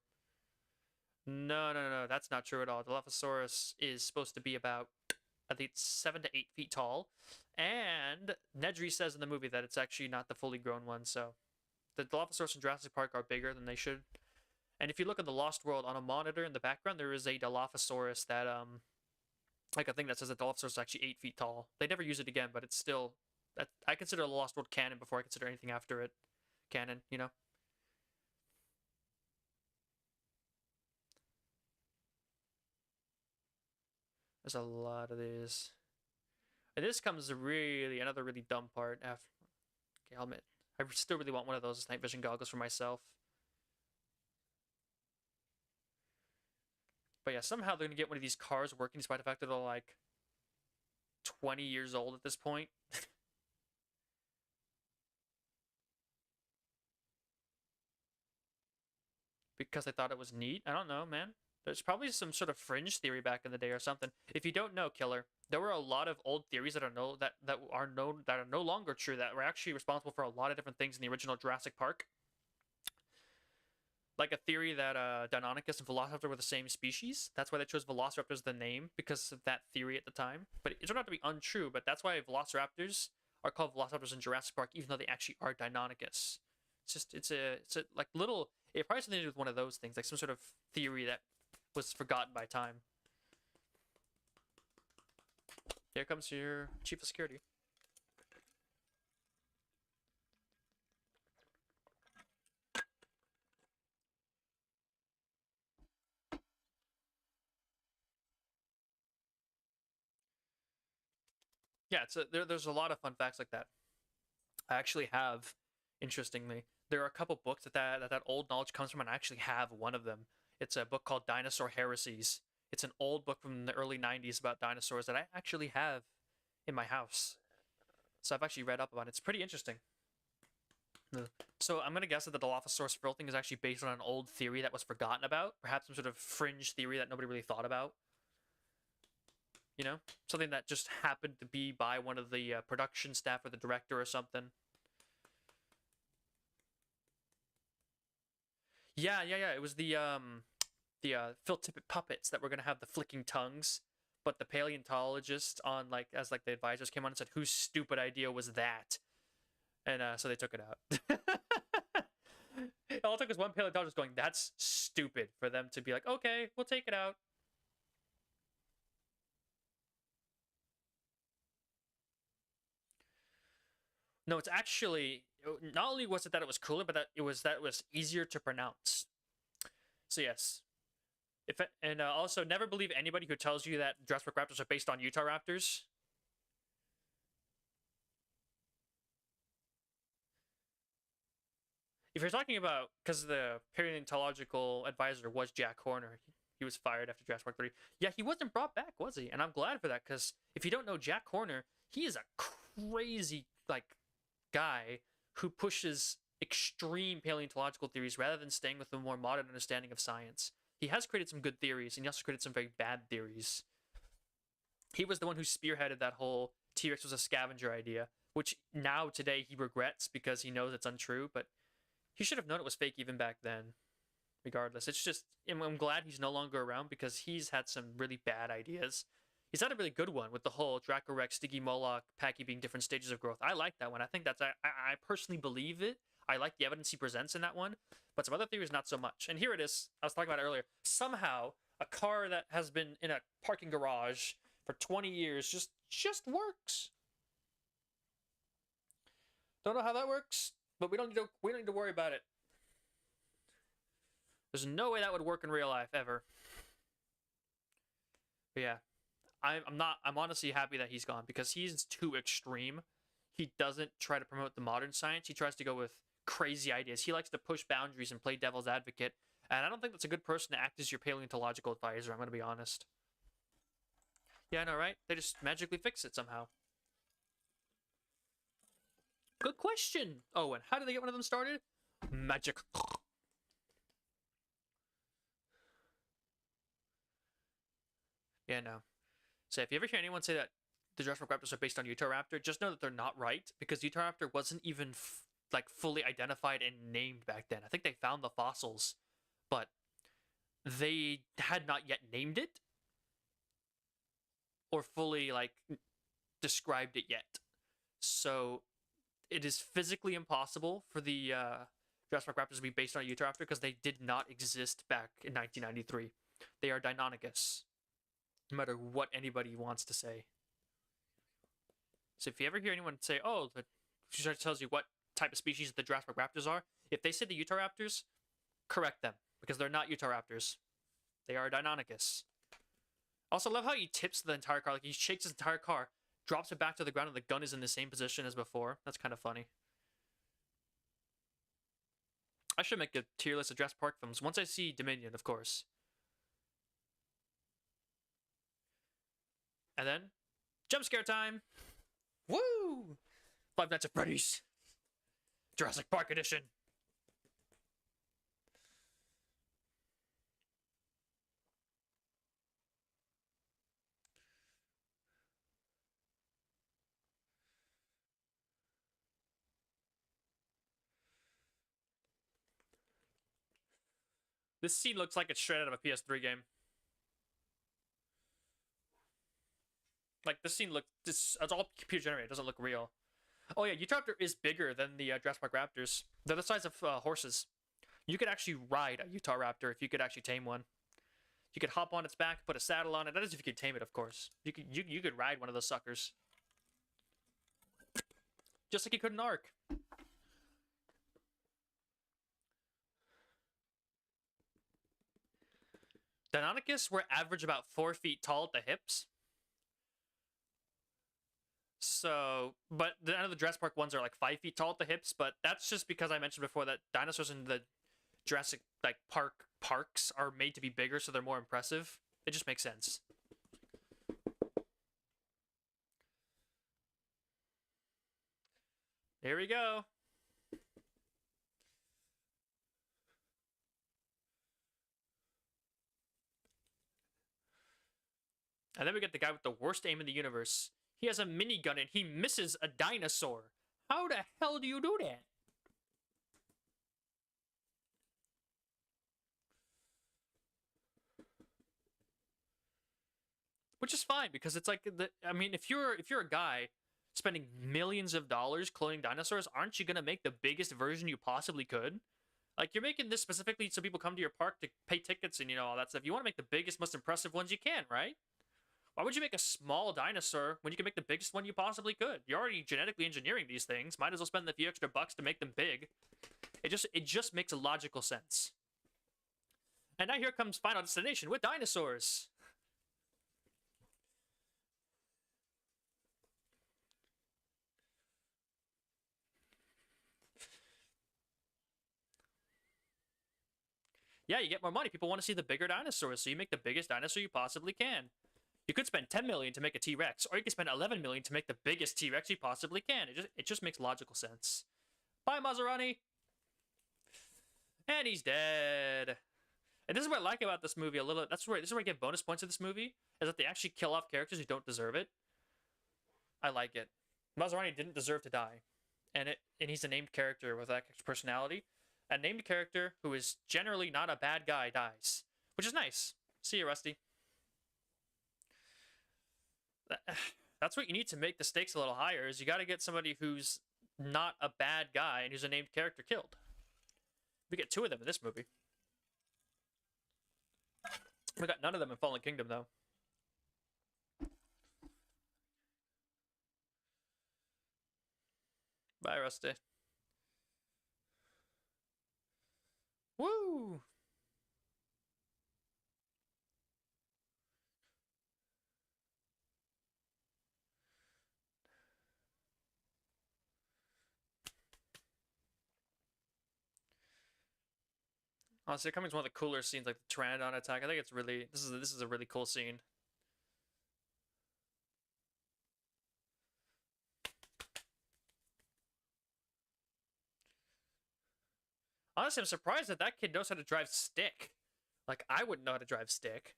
No. That's not true at all. The Dilophosaurus is supposed to be about, I think it's 7 to 8 feet tall, and Nedry says in the movie that it's actually not the fully grown one. So the Dilophosaurus in Jurassic Park are bigger than they should. And if you look at the Lost World on a monitor in the background, there is a Dilophosaurus that like a thing that says that Dilophosaurus is actually 8 feet tall. They never use it again, but it's still that I consider the Lost World canon before I consider anything after it canon. You know. There's a lot of these. And this comes really another really dumb part after. Okay, I'll admit, I still really want one of those night vision goggles for myself. But yeah, somehow they're gonna get one of these cars working despite the fact that they're like 20 years old at this point. Because I thought it was neat. I don't know, man. There's probably some sort of fringe theory back in the day or something. If you don't know, Killer, there were a lot of old theories that are no longer true, that were actually responsible for a lot of different things in the original Jurassic Park. Like a theory that Deinonychus and Velociraptor were the same species. That's why they chose Velociraptor as the name, because of that theory at the time. But it turned out to be untrue, but that's why Velociraptors are called Velociraptors in Jurassic Park, even though they actually are Deinonychus. It's a like little, it probably has something to do with one of those things, like some sort of theory that was forgotten by time. Here comes your chief of security. Yeah, there's a lot of fun facts like that. I actually have, interestingly, there are a couple books that old knowledge comes from, and I actually have one of them. It's a book called Dinosaur Heresies. It's an old book from the early 90s about dinosaurs that I actually have in my house. So I've actually read up about it. It's pretty interesting. So I'm going to guess that the Dilophosaurus frill thing is actually based on an old theory that was forgotten about. Perhaps some sort of fringe theory that nobody really thought about. You know? Something that just happened to be by one of the production staff or the director or something. Yeah. It was the Phil Tippett puppets that were gonna have the flicking tongues, but the paleontologist on as the advisors came on and said, "Whose stupid idea was that?" And so they took it out. All it took was one paleontologist going, "That's stupid," for them to be like, "Okay, we'll take it out." No, it's actually, not only was it that it was cooler, but that it was easier to pronounce. So yes, and also never believe anybody who tells you that Jurassic Raptors are based on Utah Raptors. If you're talking about, because the paleontological advisor was Jack Horner, he was fired after Jurassic Park 3. Yeah, he wasn't brought back, was he? And I'm glad for that, because if you don't know Jack Horner, he is a crazy guy who pushes extreme paleontological theories rather than staying with a more modern understanding of science. He has created some good theories, and he also created some very bad theories. He was the one who spearheaded that whole T-Rex was a scavenger idea, which now today he regrets because he knows it's untrue, but he should have known it was fake even back then. Regardless, it's just, I'm glad he's no longer around because he's had some really bad ideas. He's had a really good one with the whole Dracorex, Stygimoloch, Pachy being different stages of growth. I like that one. I think I personally believe it. I like the evidence he presents in that one, but some other theories not so much. And here it is. I was talking about it earlier. Somehow, a car that has been in a parking garage for 20 years just works. Don't know how that works, but we don't need to worry about it. There's no way that would work in real life ever. But yeah, I'm honestly happy that he's gone because he's too extreme. He doesn't try to promote the modern science. He tries to go with crazy ideas. He likes to push boundaries and play devil's advocate. And I don't think that's a good person to act as your paleontological advisor, I'm going to be honest. Yeah, I know, right? They just magically fix it somehow. Good question, Owen. How did they get one of them started? Magic. Yeah, no. So if you ever hear anyone say that the Jurassic Raptors are based on Utahraptor, just know that they're not right, because Utahraptor wasn't even like fully identified and named back then. I think they found the fossils, but they had not yet named it or fully like described it yet. So it is physically impossible for the Jurassic Park raptors to be based on a Utahraptor because they did not exist back in 1993. They are Deinonychus, no matter what anybody wants to say. So if you ever hear anyone say, "Oh, the research tells you what type of species the Jurassic Park raptors are," if they say the Utahraptors, correct them because they're not Utahraptors. They are Deinonychus. Also, love how he tips the entire car. Like he shakes his entire car, drops it back to the ground, and the gun is in the same position as before. That's kind of funny. I should make a tier list of Jurassic Park films once I see Dominion, of course. And then, jump scare time! Woo! Five Nights at Freddy's. Jurassic Park edition. This scene looks like it's straight out of a PS3 game. Like, this scene looks... It's all computer generated. It doesn't look real. Oh, yeah, Utahraptor is bigger than the Jurassic Park raptors. They're the size of horses. You could actually ride a Utahraptor if you could actually tame one. You could hop on its back, put a saddle on it. That is if you could tame it, of course. You could ride one of those suckers. Just like you could in Ark. Deinonychus were average about 4 feet tall at the hips. So, but the end of the Jurassic Park ones are like 5 feet tall at the hips, but that's just because I mentioned before that dinosaurs in the Jurassic parks are made to be bigger, so they're more impressive. It just makes sense. Here we go. And then we get the guy with the worst aim in the universe. He has a minigun and he misses a dinosaur. How the hell do you do that? Which is fine because it's like I mean, if you're a guy spending millions of dollars cloning dinosaurs, aren't you gonna make the biggest version you possibly could? Like you're making this specifically so people come to your park to pay tickets and all that stuff. You want to make the biggest, most impressive ones you can, right? Why would you make a small dinosaur when you can make the biggest one you possibly could? You're already genetically engineering these things. Might as well spend the few extra bucks to make them big. It just makes a logical sense. And now here comes Final Destination with dinosaurs. Yeah, you get more money. People want to see the bigger dinosaurs, so you make the biggest dinosaur you possibly can. You could spend 10 million to make a T-Rex, or you could spend 11 million to make the biggest T-Rex you possibly can. It just makes logical sense. Bye, Maserati. And he's dead. And this is what I like about this movie a little. This is where I get bonus points of this movie, is that they actually kill off characters who don't deserve it. I like it. Maserati didn't deserve to die, and he's a named character with that personality. A named character who is generally not a bad guy dies, which is nice. See you, Rusty. That's what you need to make the stakes a little higher, is you got to get somebody who's not a bad guy and who's a named character killed. We get 2 of them in this movie. We got none of them in Fallen Kingdom, though. Bye, Rusty. Woo! Honestly, coming is one of the cooler scenes, like the Pteranodon attack. I think it's really this is a really cool scene. Honestly, I'm surprised that that kid knows how to drive stick. Like, I wouldn't know how to drive stick.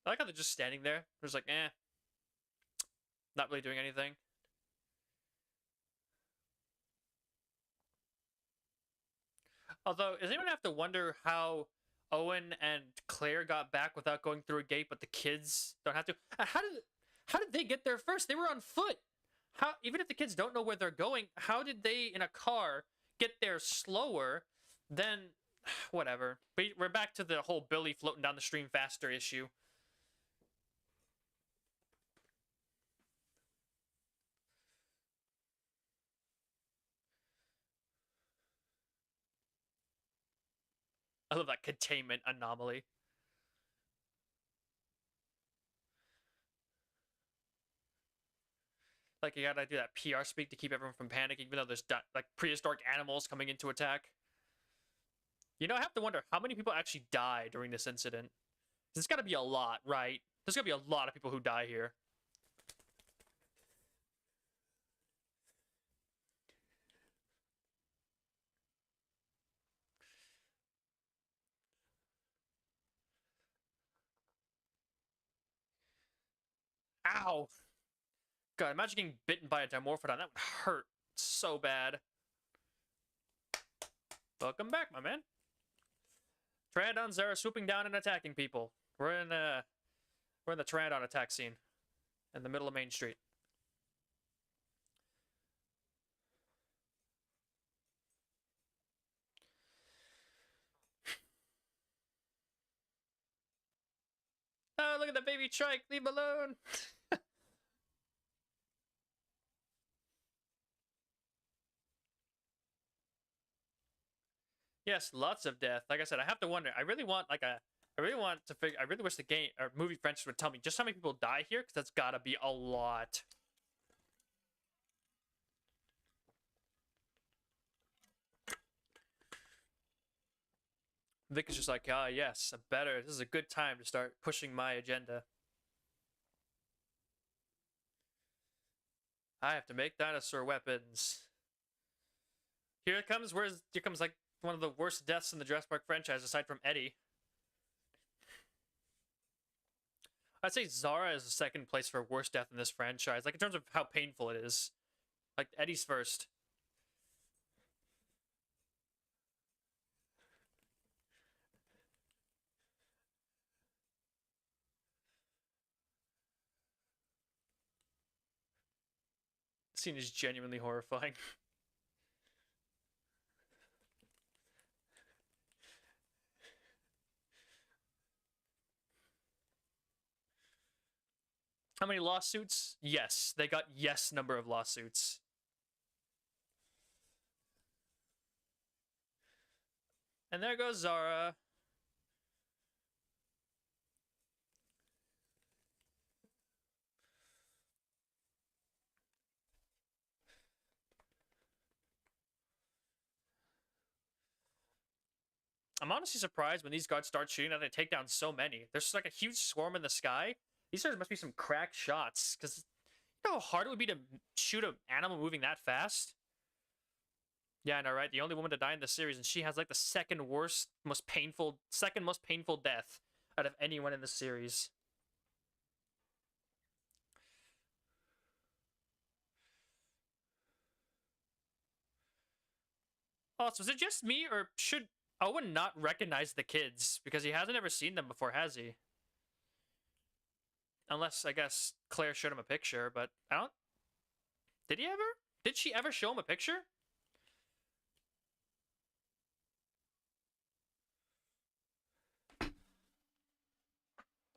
I like how they're just standing there. They're just like, eh, not really doing anything. Although, does anyone have to wonder how Owen and Claire got back without going through a gate, but the kids don't have to? How did they get there first? They were on foot. How, even if the kids don't know where they're going, how did they in a car get there slower than whatever? We're back to the whole Billy floating down the stream faster issue. I love that containment anomaly. Like, you gotta do that PR speak to keep everyone from panicking, even though there's like prehistoric animals coming into attack. You know, I have to wonder how many people actually die during this incident. There's gotta be a lot, right? There's gotta be a lot of people who die here. Ow! God, imagine getting bitten by a Dimorphodon. That would hurt so bad. Welcome back, my man. Pteranodons are swooping down and attacking people. We're in the Pteranodon attack scene in the middle of Main Street. Oh, look at the baby trike. Leave him alone. Yes, lots of death. Like I said, I have to wonder. I really want to figure. I really wish the game or movie franchise would tell me just how many people die here, because that's gotta be a lot. Vic is just like, ah, yes, this is a good time to start pushing my agenda. I have to make dinosaur weapons. Here comes like one of the worst deaths in the Jurassic Park franchise, aside from Eddie. I'd say Zara is the second place for worst death in this franchise, like in terms of how painful it is. Like, Eddie's first. The scene is genuinely horrifying. How many lawsuits? Yes, they got yes number of lawsuits. And there goes Zara. I'm honestly surprised when these guards start shooting that they take down so many. There's like a huge swarm in the sky. These must be some cracked shots, because you know how hard it would be to shoot an animal moving that fast? Yeah, I know, right? The only woman to die in the series, and she has like the second most painful death out of anyone in the series. Also, is it just me, or should Owen not recognize the kids? Because he hasn't ever seen them before, has he? Unless, I guess, Claire showed him a picture, but I don't... Did he ever? Did she ever show him a picture?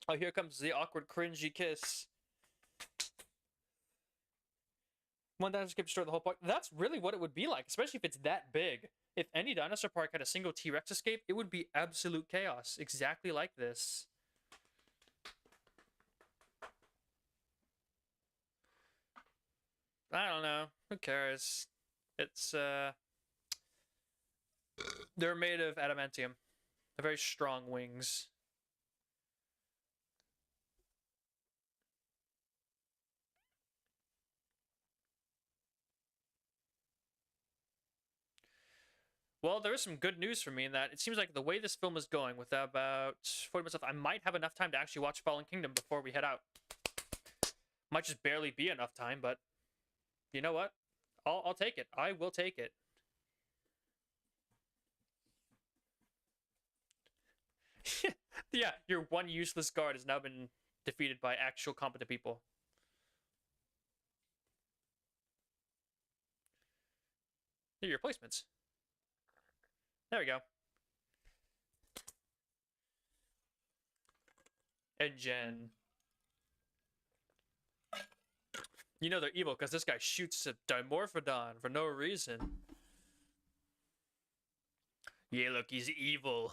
Oh, here comes the awkward, cringy kiss. One dinosaur could destroy the whole park. That's really what it would be like, especially if it's that big. If any dinosaur park had a single T-Rex escape, it would be absolute chaos. Exactly like this. I don't know. Who cares? It's, they're made of adamantium. They're very strong wings. Well, there is some good news for me in that it seems like the way this film is going, with about 40 minutes left, I might have enough time to actually watch Fallen Kingdom before we head out. Might just barely be enough time, but you know what? I'll take it. I will take it. Yeah, your one useless guard has now been defeated by actual competent people. They're your replacements. There we go. Engine. You know they're evil because this guy shoots a Dimorphodon for no reason. Yeah, look, he's evil.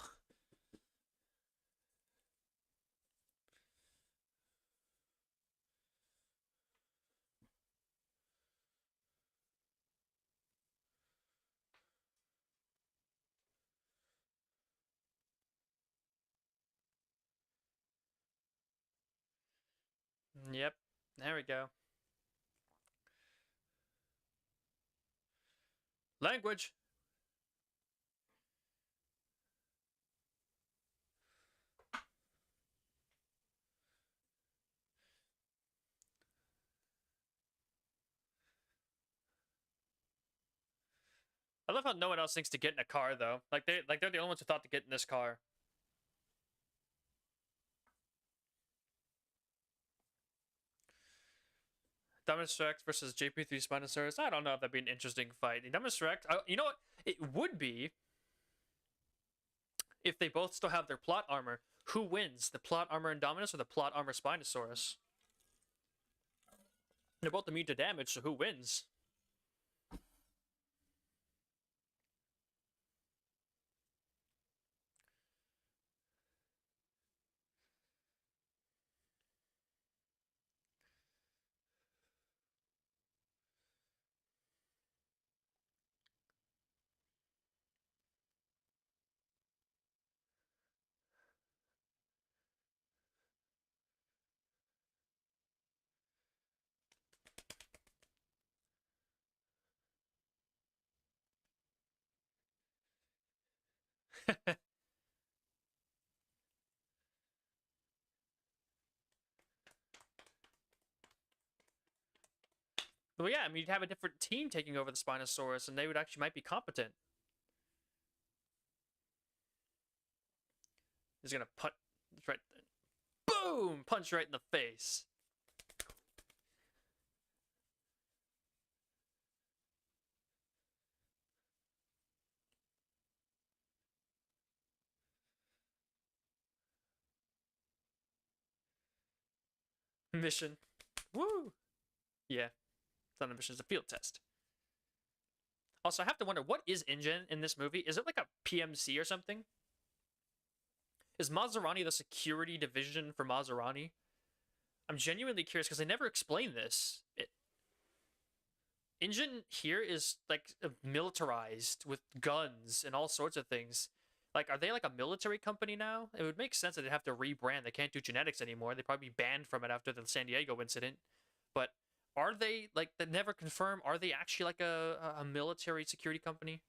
Yep, there we go. Language. I love how no one else thinks to get in a car though. They're the only ones who thought to get in this car. Indominus Rex versus JP3 Spinosaurus. I don't know if that'd be an interesting fight. Indominus Rex. You know what? It would be if they both still have their plot armor. Who wins, the plot armor Indominus or the plot armor Spinosaurus? They're both immune to damage, so who wins? Well, yeah, I mean, you'd have a different team taking over the Spinosaurus, and they would actually might be competent. He's gonna punch right, boom, punch right in the face. Mission, woo, yeah. It's not a mission; it's a field test. Also, I have to wonder, what is InGen in this movie? Is it like a PMC or something? Is Maserati the security division for Maserati? I'm genuinely curious because they never explain this. InGen here is like militarized with guns and all sorts of things. Like, are they like a military company now? It would make sense that they'd have to rebrand. They can't do genetics anymore. They'd probably be banned from it after the San Diego incident. But are they, like, they never confirm, are they actually like a military security company?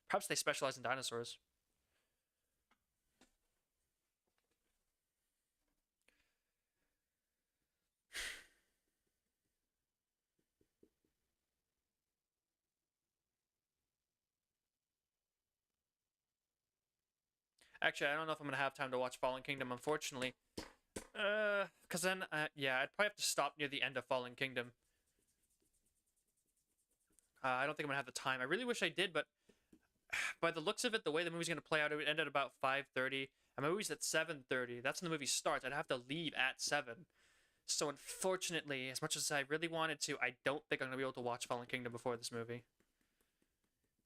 Perhaps they specialize in dinosaurs. Actually, I don't know if I'm going to have time to watch Fallen Kingdom, unfortunately. Because then, yeah, I'd probably have to stop near the end of Fallen Kingdom. I don't think I'm going to have the time. I really wish I did, but by the looks of it, the way the movie's going to play out, it would end at about 5:30. And my movie's at 7:30. That's when the movie starts. I'd have to leave at 7. So unfortunately, as much as I really wanted to, I don't think I'm going to be able to watch Fallen Kingdom before this movie.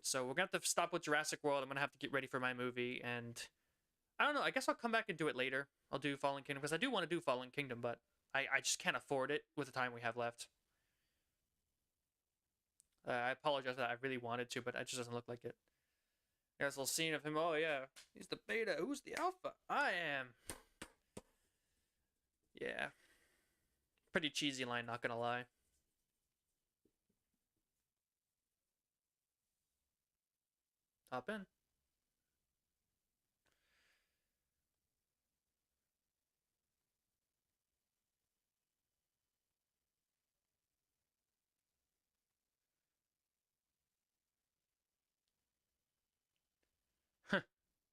So we're going to have to stop with Jurassic World. I'm going to have to get ready for my movie, and I don't know. I guess I'll come back and do it later. I'll do Fallen Kingdom, because I do want to do Fallen Kingdom, but I just can't afford it with the time we have left. I apologize that I really wanted to, but it just doesn't look like it. There's a little scene of him. Oh, yeah. He's the beta. Who's the alpha? I am. Yeah. Pretty cheesy line, not gonna lie. Hop in.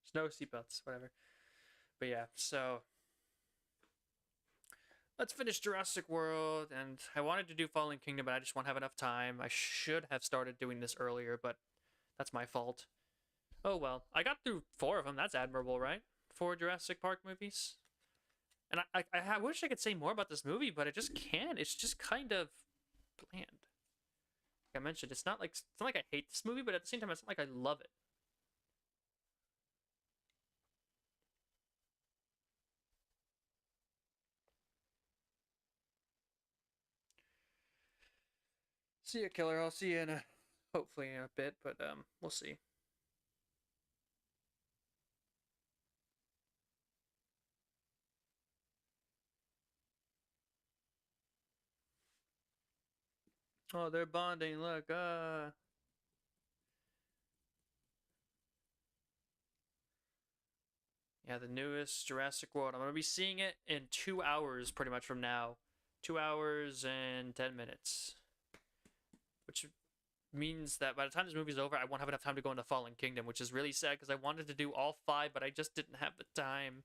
There's no seatbelts, whatever. But yeah, so let's finish Jurassic World. And I wanted to do Fallen Kingdom, but I just won't have enough time. I should have started doing this earlier, but that's my fault. Oh well, I got through 4 of them. That's admirable, right? 4 Jurassic Park movies. And I wish I could say more about this movie, but I just can't. It's just kind of bland. Like I mentioned, it's not like I hate this movie, but at the same time, it's not like I love it. See ya, killer. I'll see you in hopefully in a bit, but we'll see. Oh, they're bonding. Look, yeah, the newest Jurassic World. I'm gonna be seeing it in 2 hours, pretty much from now. 2 hours and 10 minutes, which means that by the time this movie's over, I won't have enough time to go into Fallen Kingdom, which is really sad because I wanted to do all 5, but I just didn't have the time.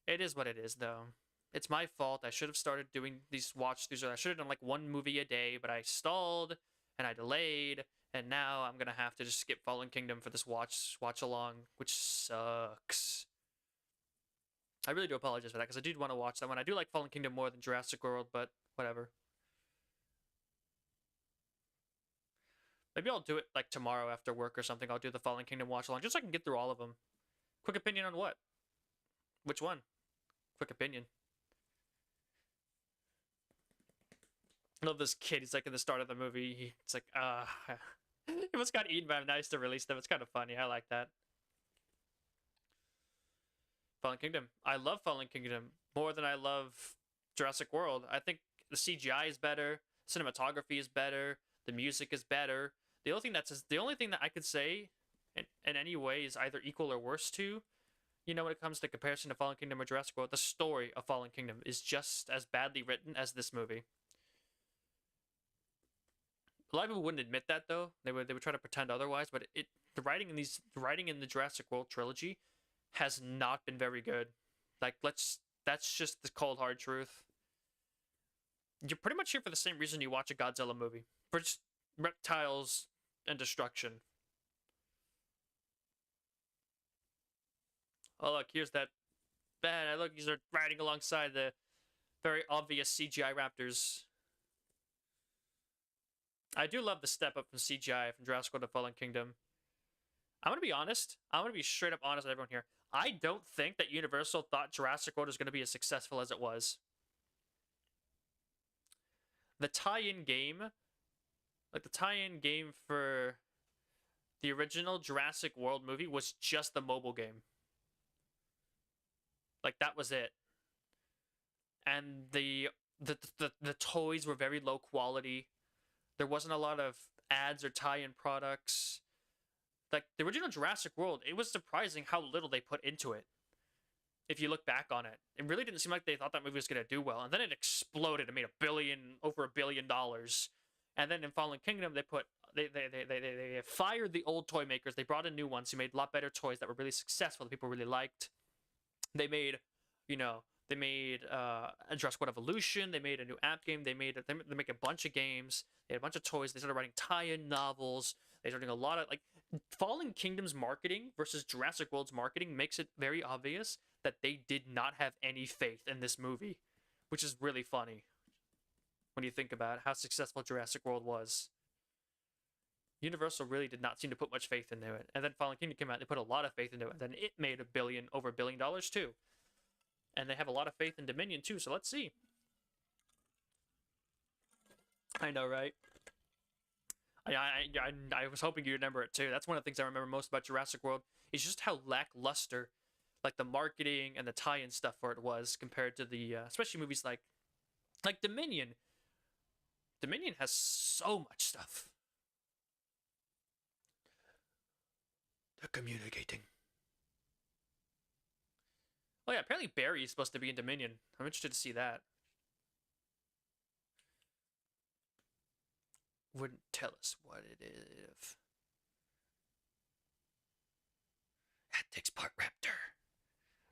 It is what it is, though. It's my fault. I should have started doing these watch-throughs. I should have done like 1 movie a day, but I stalled and I delayed, and now I'm gonna have to just skip Fallen Kingdom for this watch-along, which sucks. I really do apologize for that because I did want to watch that one. I do like Fallen Kingdom more than Jurassic World, but whatever. Maybe I'll do it like tomorrow after work or something. I'll do the Fallen Kingdom watch along just so I can get through all of them. Quick opinion on what? Which one? Quick opinion. I love this kid. He's like in the start of the movie. It's like, he almost got eaten by him. Nice to release them. It's kind of funny. I like that. Fallen Kingdom. I love Fallen Kingdom more than I love Jurassic World. I think the CGI is better. Cinematography is better. The music is better. The only thing that I could say in any way is either equal or worse to, when it comes to comparison to Fallen Kingdom or Jurassic World, the story of Fallen Kingdom is just as badly written as this movie. A lot of people wouldn't admit that though. They would try to pretend otherwise, but the writing in the Jurassic World trilogy has not been very good. That's just the cold hard truth. You're pretty much here for the same reason you watch a Godzilla movie. For just reptiles and destruction. Oh look, here's that bad. Look, he's riding alongside the very obvious CGI raptors. I do love the step up from CGI from Jurassic World to Fallen Kingdom. I'm gonna be honest. I'm gonna be straight up honest with everyone here. I don't think that Universal thought Jurassic World was gonna be as successful as it was. The tie-in game, like the tie-in game for the original Jurassic World movie was just the mobile game. Like that was it. And the toys were very low quality. There wasn't a lot of ads or tie-in products. Like the original Jurassic World, it was surprising how little they put into it. If you look back on it, it really didn't seem like they thought that movie was gonna do well, and then it exploded. It made over $1 billion. And then in Fallen Kingdom, they fired the old toy makers. They brought in new ones who made a lot better toys that were really successful, that people really liked. They made, a Jurassic World Evolution. They made a new app game. They make a bunch of games. They had a bunch of toys. They started writing tie-in novels. They started doing a lot of Fallen Kingdom's marketing versus Jurassic World's marketing makes it very obvious that they did not have any faith in this movie, which is really funny when you think about how successful Jurassic World was. Universal really did not seem to put much faith into it. And then Fallen Kingdom came out, they put a lot of faith into it. And then it made over $1 billion too. And they have a lot of faith in Dominion too, so let's see. I know, right? I was hoping you remember it too. That's one of the things I remember most about Jurassic World is just how lackluster, like the marketing and the tie-in stuff for it was compared to the, especially movies like Dominion. Dominion has so much stuff. They're communicating. Oh yeah, apparently Barry is supposed to be in Dominion. I'm interested to see that. Wouldn't tell us what it is. At takes part raptor.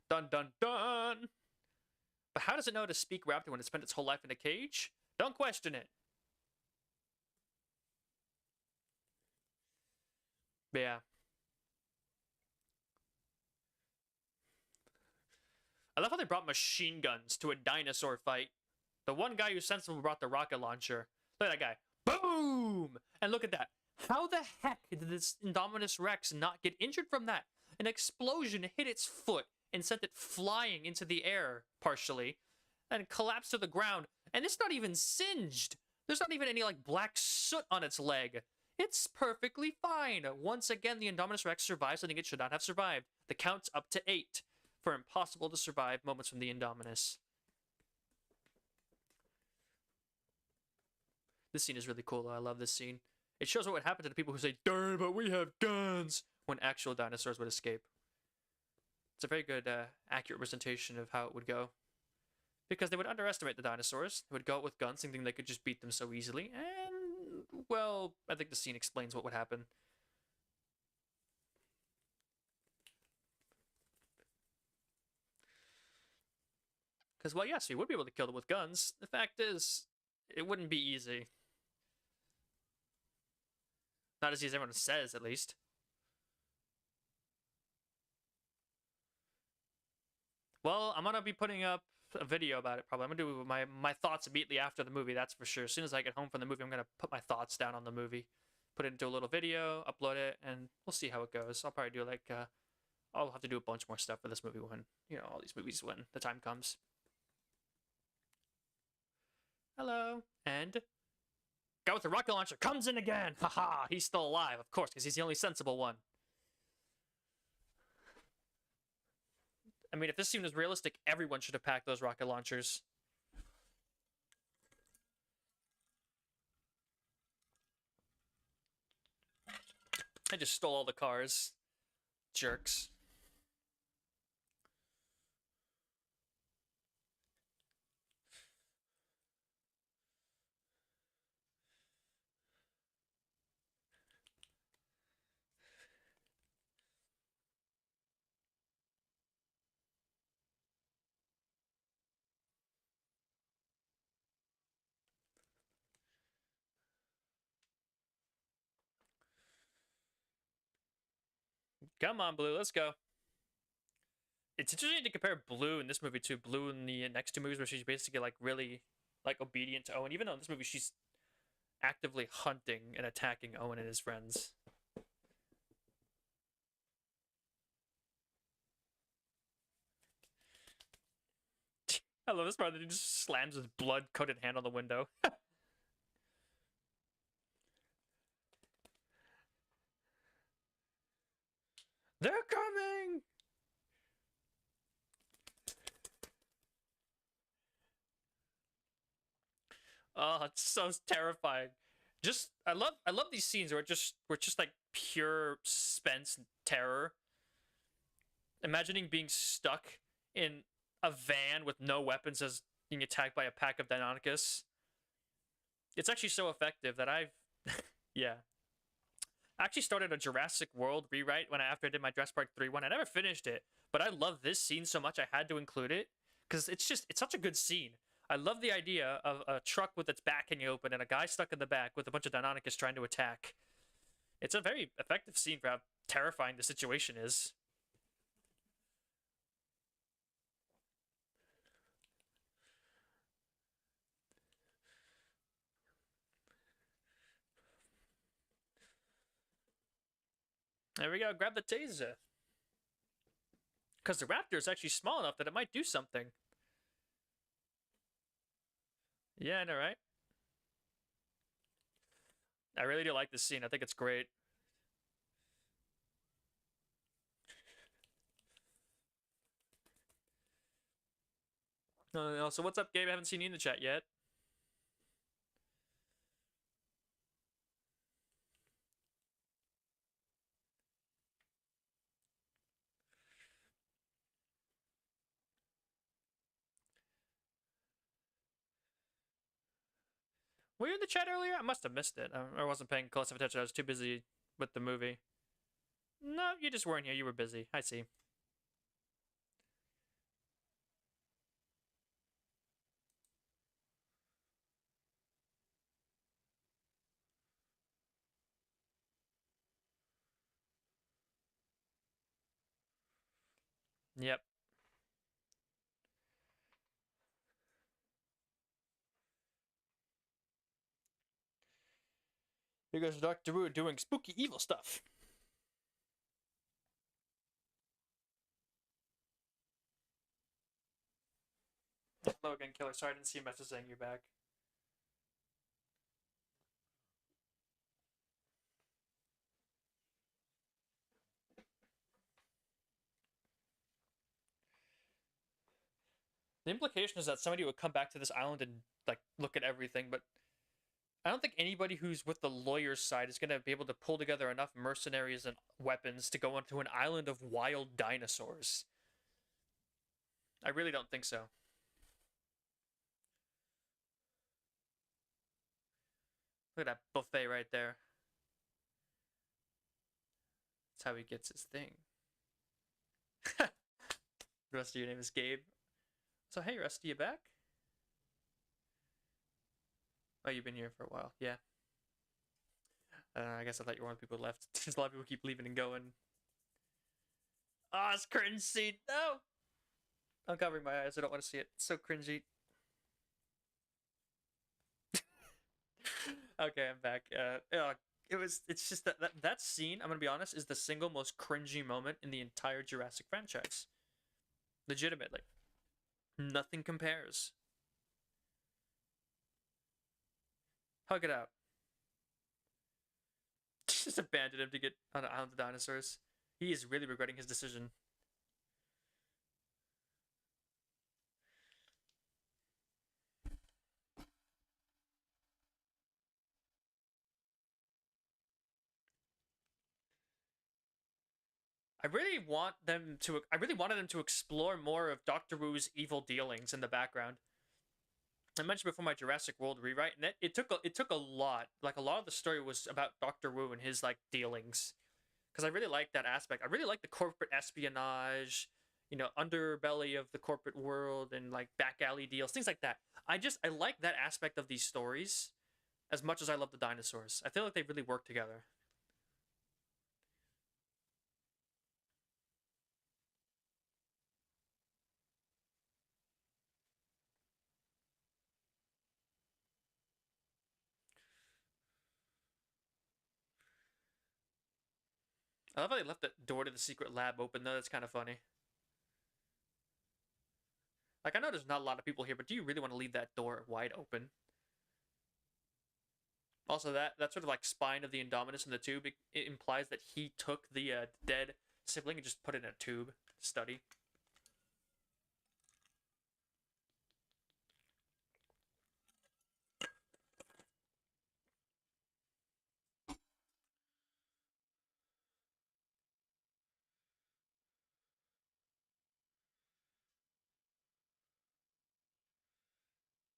Dun dun dun! But how does it know how to speak raptor when it spent its whole life in a cage? Don't question it. But yeah. I love how they brought machine guns to a dinosaur fight. The one guy who's sensible brought the rocket launcher. Look at that guy. Boom! And look at that. How the heck did this Indominus Rex not get injured from that? An explosion hit its foot and sent it flying into the air, partially, and collapsed to the ground. And it's not even singed. There's not even any, like, black soot on its leg. It's perfectly fine. Once again, the Indominus Rex survives something it should not have survived. The count's up to 8 for impossible to survive moments from the Indominus. This scene is really cool, though. I love this scene. It shows what would happen to the people who say, "Darn, but we have guns," when actual dinosaurs would escape. It's a very good, accurate representation of how it would go. Because they would underestimate the dinosaurs. They would go out with guns, thinking they could just beat them so easily. And, well, I think the scene explains what would happen. Because, well, yes, we would be able to kill them with guns. The fact is, it wouldn't be easy. Not as easy as everyone says, at least. Well, I'm going to be putting up a video about it, probably. I'm going to do my thoughts immediately after the movie, that's for sure. As soon as I get home from the movie, I'm going to put my thoughts down on the movie. Put it into a little video, upload it, and we'll see how it goes. I'll probably do, like, I'll have to do a bunch more stuff for this movie when, you know, all these movies when the time comes. Hello. And guy with the rocket launcher comes in again. Haha, he's still alive, of course, because he's the only sensible one. I mean, if this scene was realistic, everyone should have packed those rocket launchers. I just stole all the cars. Jerks. Come on, Blue, let's go. It's interesting to compare Blue in this movie to Blue in the next two movies, where she's basically, like, really, like, obedient to Owen, even though in this movie she's actively hunting and attacking Owen and his friends. I love this part that he just slams his blood-coated hand on the window. They're coming! Oh, it's so terrifying. Just I love these scenes where we're just like pure suspense and terror. Imagining being stuck in a van with no weapons as being attacked by a pack of Deinonychus. It's actually so effective that I've yeah. I actually started a Jurassic World rewrite after I did my Jurassic Park 3 one. I never finished it, but I love this scene so much I had to include it because it's such a good scene. I love the idea of a truck with its back hanging open and a guy stuck in the back with a bunch of Deinonychus trying to attack. It's a very effective scene for how terrifying the situation is. There we go, grab the taser. Because the raptor is actually small enough that it might do something. Yeah, I know, right? I really do like this scene. I think it's great. No. So what's up, Gabe? I haven't seen you in the chat yet. Were you in the chat earlier? I must have missed it. I wasn't paying close attention. I was too busy with the movie. No, you just weren't here. You were busy. I see. Yep. Here goes Dr. Wu doing spooky evil stuff. Logan Killer, sorry I didn't see a message saying you're back. The implication is that somebody would come back to this island and like look at everything, but I don't think anybody who's with the lawyer's side is gonna be able to pull together enough mercenaries and weapons to go onto an island of wild dinosaurs. I really don't think so. Look at that buffet right there. That's how he gets his thing. Rusty, your name is Gabe. So hey, Rusty, you back? Oh, you've been here for a while. Yeah. I guess I thought you were one of the people who left. There's a lot of people keep leaving and going. Ah, it's cringe scene. No! I'm covering my eyes. I don't want to see it. It's so cringy. Okay, I'm back. It's just that scene, I'm gonna be honest, is the single most cringy moment in the entire Jurassic franchise. Legitimately. Nothing compares. Hug it out. Just abandoned him to get on an island of dinosaurs. He is really regretting his decision. I really wanted them to explore more of Doctor Wu's evil dealings in the background. I mentioned before my Jurassic World rewrite, and it took a lot. Like a lot of the story was about Doctor Wu and his like dealings, because I really like that aspect. I really like the corporate espionage, underbelly of the corporate world and like back alley deals, things like that. I like that aspect of these stories as much as I love the dinosaurs. I feel like they really work together. I love how they left the door to the secret lab open though. That's kind of funny. Like I know there's not a lot of people here, but do you really want to leave that door wide open? Also, that sort of like spine of the Indominus in the tube, it implies that he took the dead sibling and just put it in a tube to study.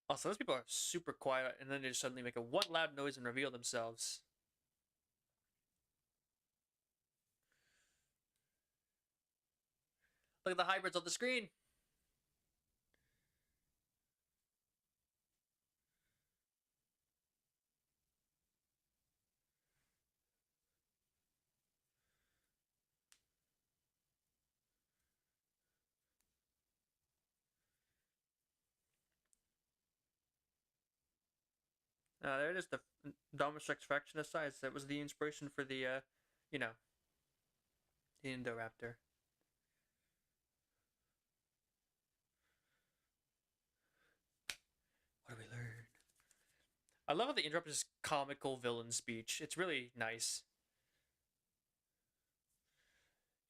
Also, those people are super quiet, and then they just suddenly make a one loud noise and reveal themselves. Look at the hybrids on the screen. There it is, the Indominus Rex fractionist size. That was the inspiration for you know, the Indoraptor. What do we learn? I love how they interrupt his comical villain speech. It's really nice.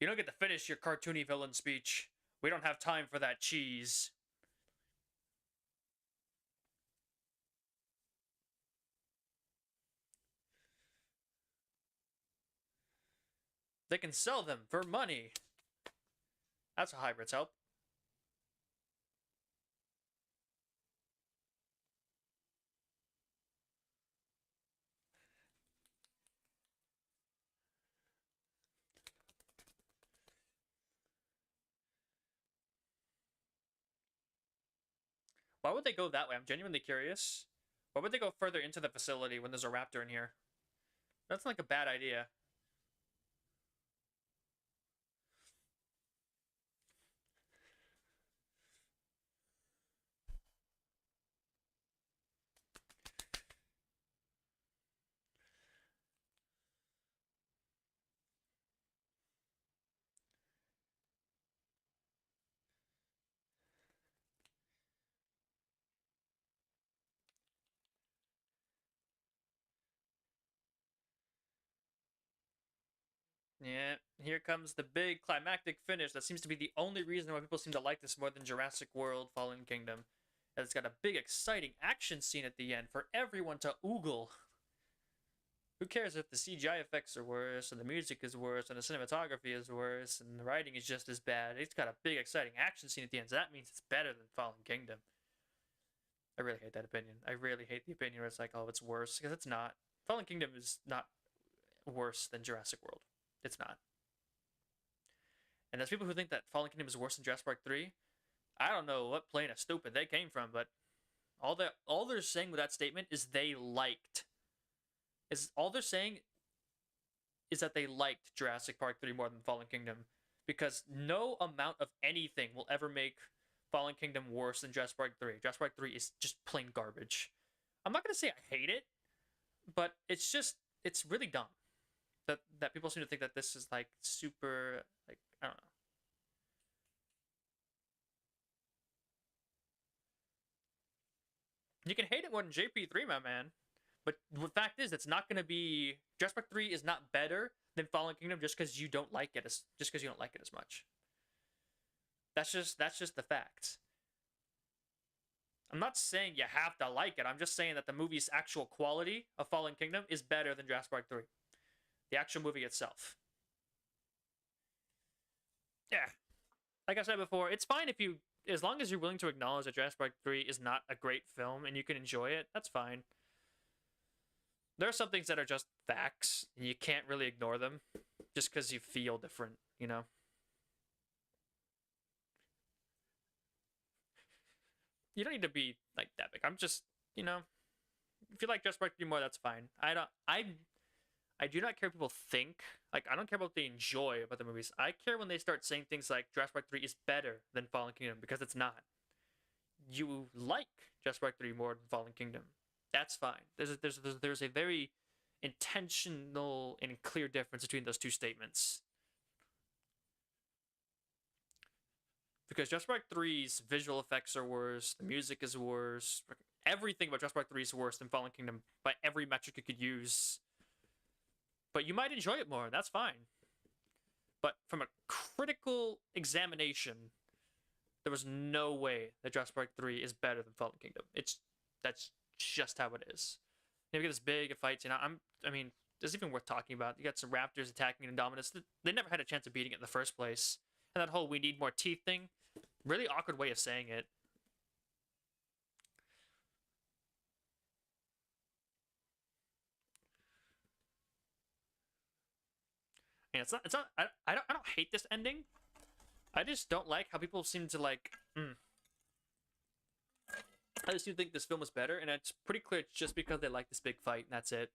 You don't get to finish your cartoony villain speech. We don't have time for that cheese. They can sell them for money. That's how hybrids help. Why would they go that way? I'm genuinely curious. Why would they go further into the facility when there's a raptor in here? That's like a bad idea. Yeah, here comes the big climactic finish that seems to be the only reason why people seem to like this more than Jurassic World Fallen Kingdom. And it's got a big, exciting action scene at the end for everyone to oogle. Who cares if the CGI effects are worse, and the music is worse, and the cinematography is worse, and the writing is just as bad? It's got a big, exciting action scene at the end, so that means it's better than Fallen Kingdom. I really hate that opinion. I really hate the opinion where it's like, oh, it's worse, because it's not. Fallen Kingdom is not worse than Jurassic World. It's not. And there's people who think that Fallen Kingdom is worse than Jurassic Park 3. I don't know what plane of stupid they came from, but all they're saying with that statement is they liked. All they're saying is that they liked Jurassic Park 3 more than Fallen Kingdom. Because no amount of anything will ever make Fallen Kingdom worse than Jurassic Park 3. Jurassic Park 3 is just plain garbage. I'm not going to say I hate it, but it's really dumb. That people seem to think that this is like super, like, I don't know. You can hate it more than JP3, my man. But the fact is, it's not going to be, Jurassic Park 3 is not better than Fallen Kingdom just because you don't like it as much. That's just the facts. I'm not saying you have to like it. I'm just saying that the movie's actual quality of Fallen Kingdom is better than Jurassic Park 3. The actual movie itself. Yeah. Like I said before, it's fine as long as you're willing to acknowledge that Jurassic Park 3 is not a great film and you can enjoy it, that's fine. There are some things that are just facts, and you can't really ignore them just because you feel different, you know? You don't need to be like that big. I'm just, you know, if you like Jurassic Park 3 more, that's fine. I do not care what people think. Like, I don't care what they enjoy about the movies. I care when they start saying things like Jurassic Park 3 is better than Fallen Kingdom, because it's not. You like Jurassic Park 3 more than Fallen Kingdom. That's fine. There's a very intentional and clear difference between those two statements. Because Jurassic Park 3's visual effects are worse, the music is worse, everything about Jurassic Park 3 is worse than Fallen Kingdom by every metric you could use. But you might enjoy it more, that's fine. But from a critical examination, there was no way that Jurassic Park 3 is better than Fallen Kingdom. That's just how it is. You get this big fights, you know, I mean, it's even worth talking about. You got some raptors attacking Indominus. They never had a chance of beating it in the first place. And that whole "we need more teeth" thing, really awkward way of saying it. And it's not. I don't hate this ending. I just don't like how people seem to like. I just do think this film was better, and it's pretty clear it's just because they like this big fight, and that's it.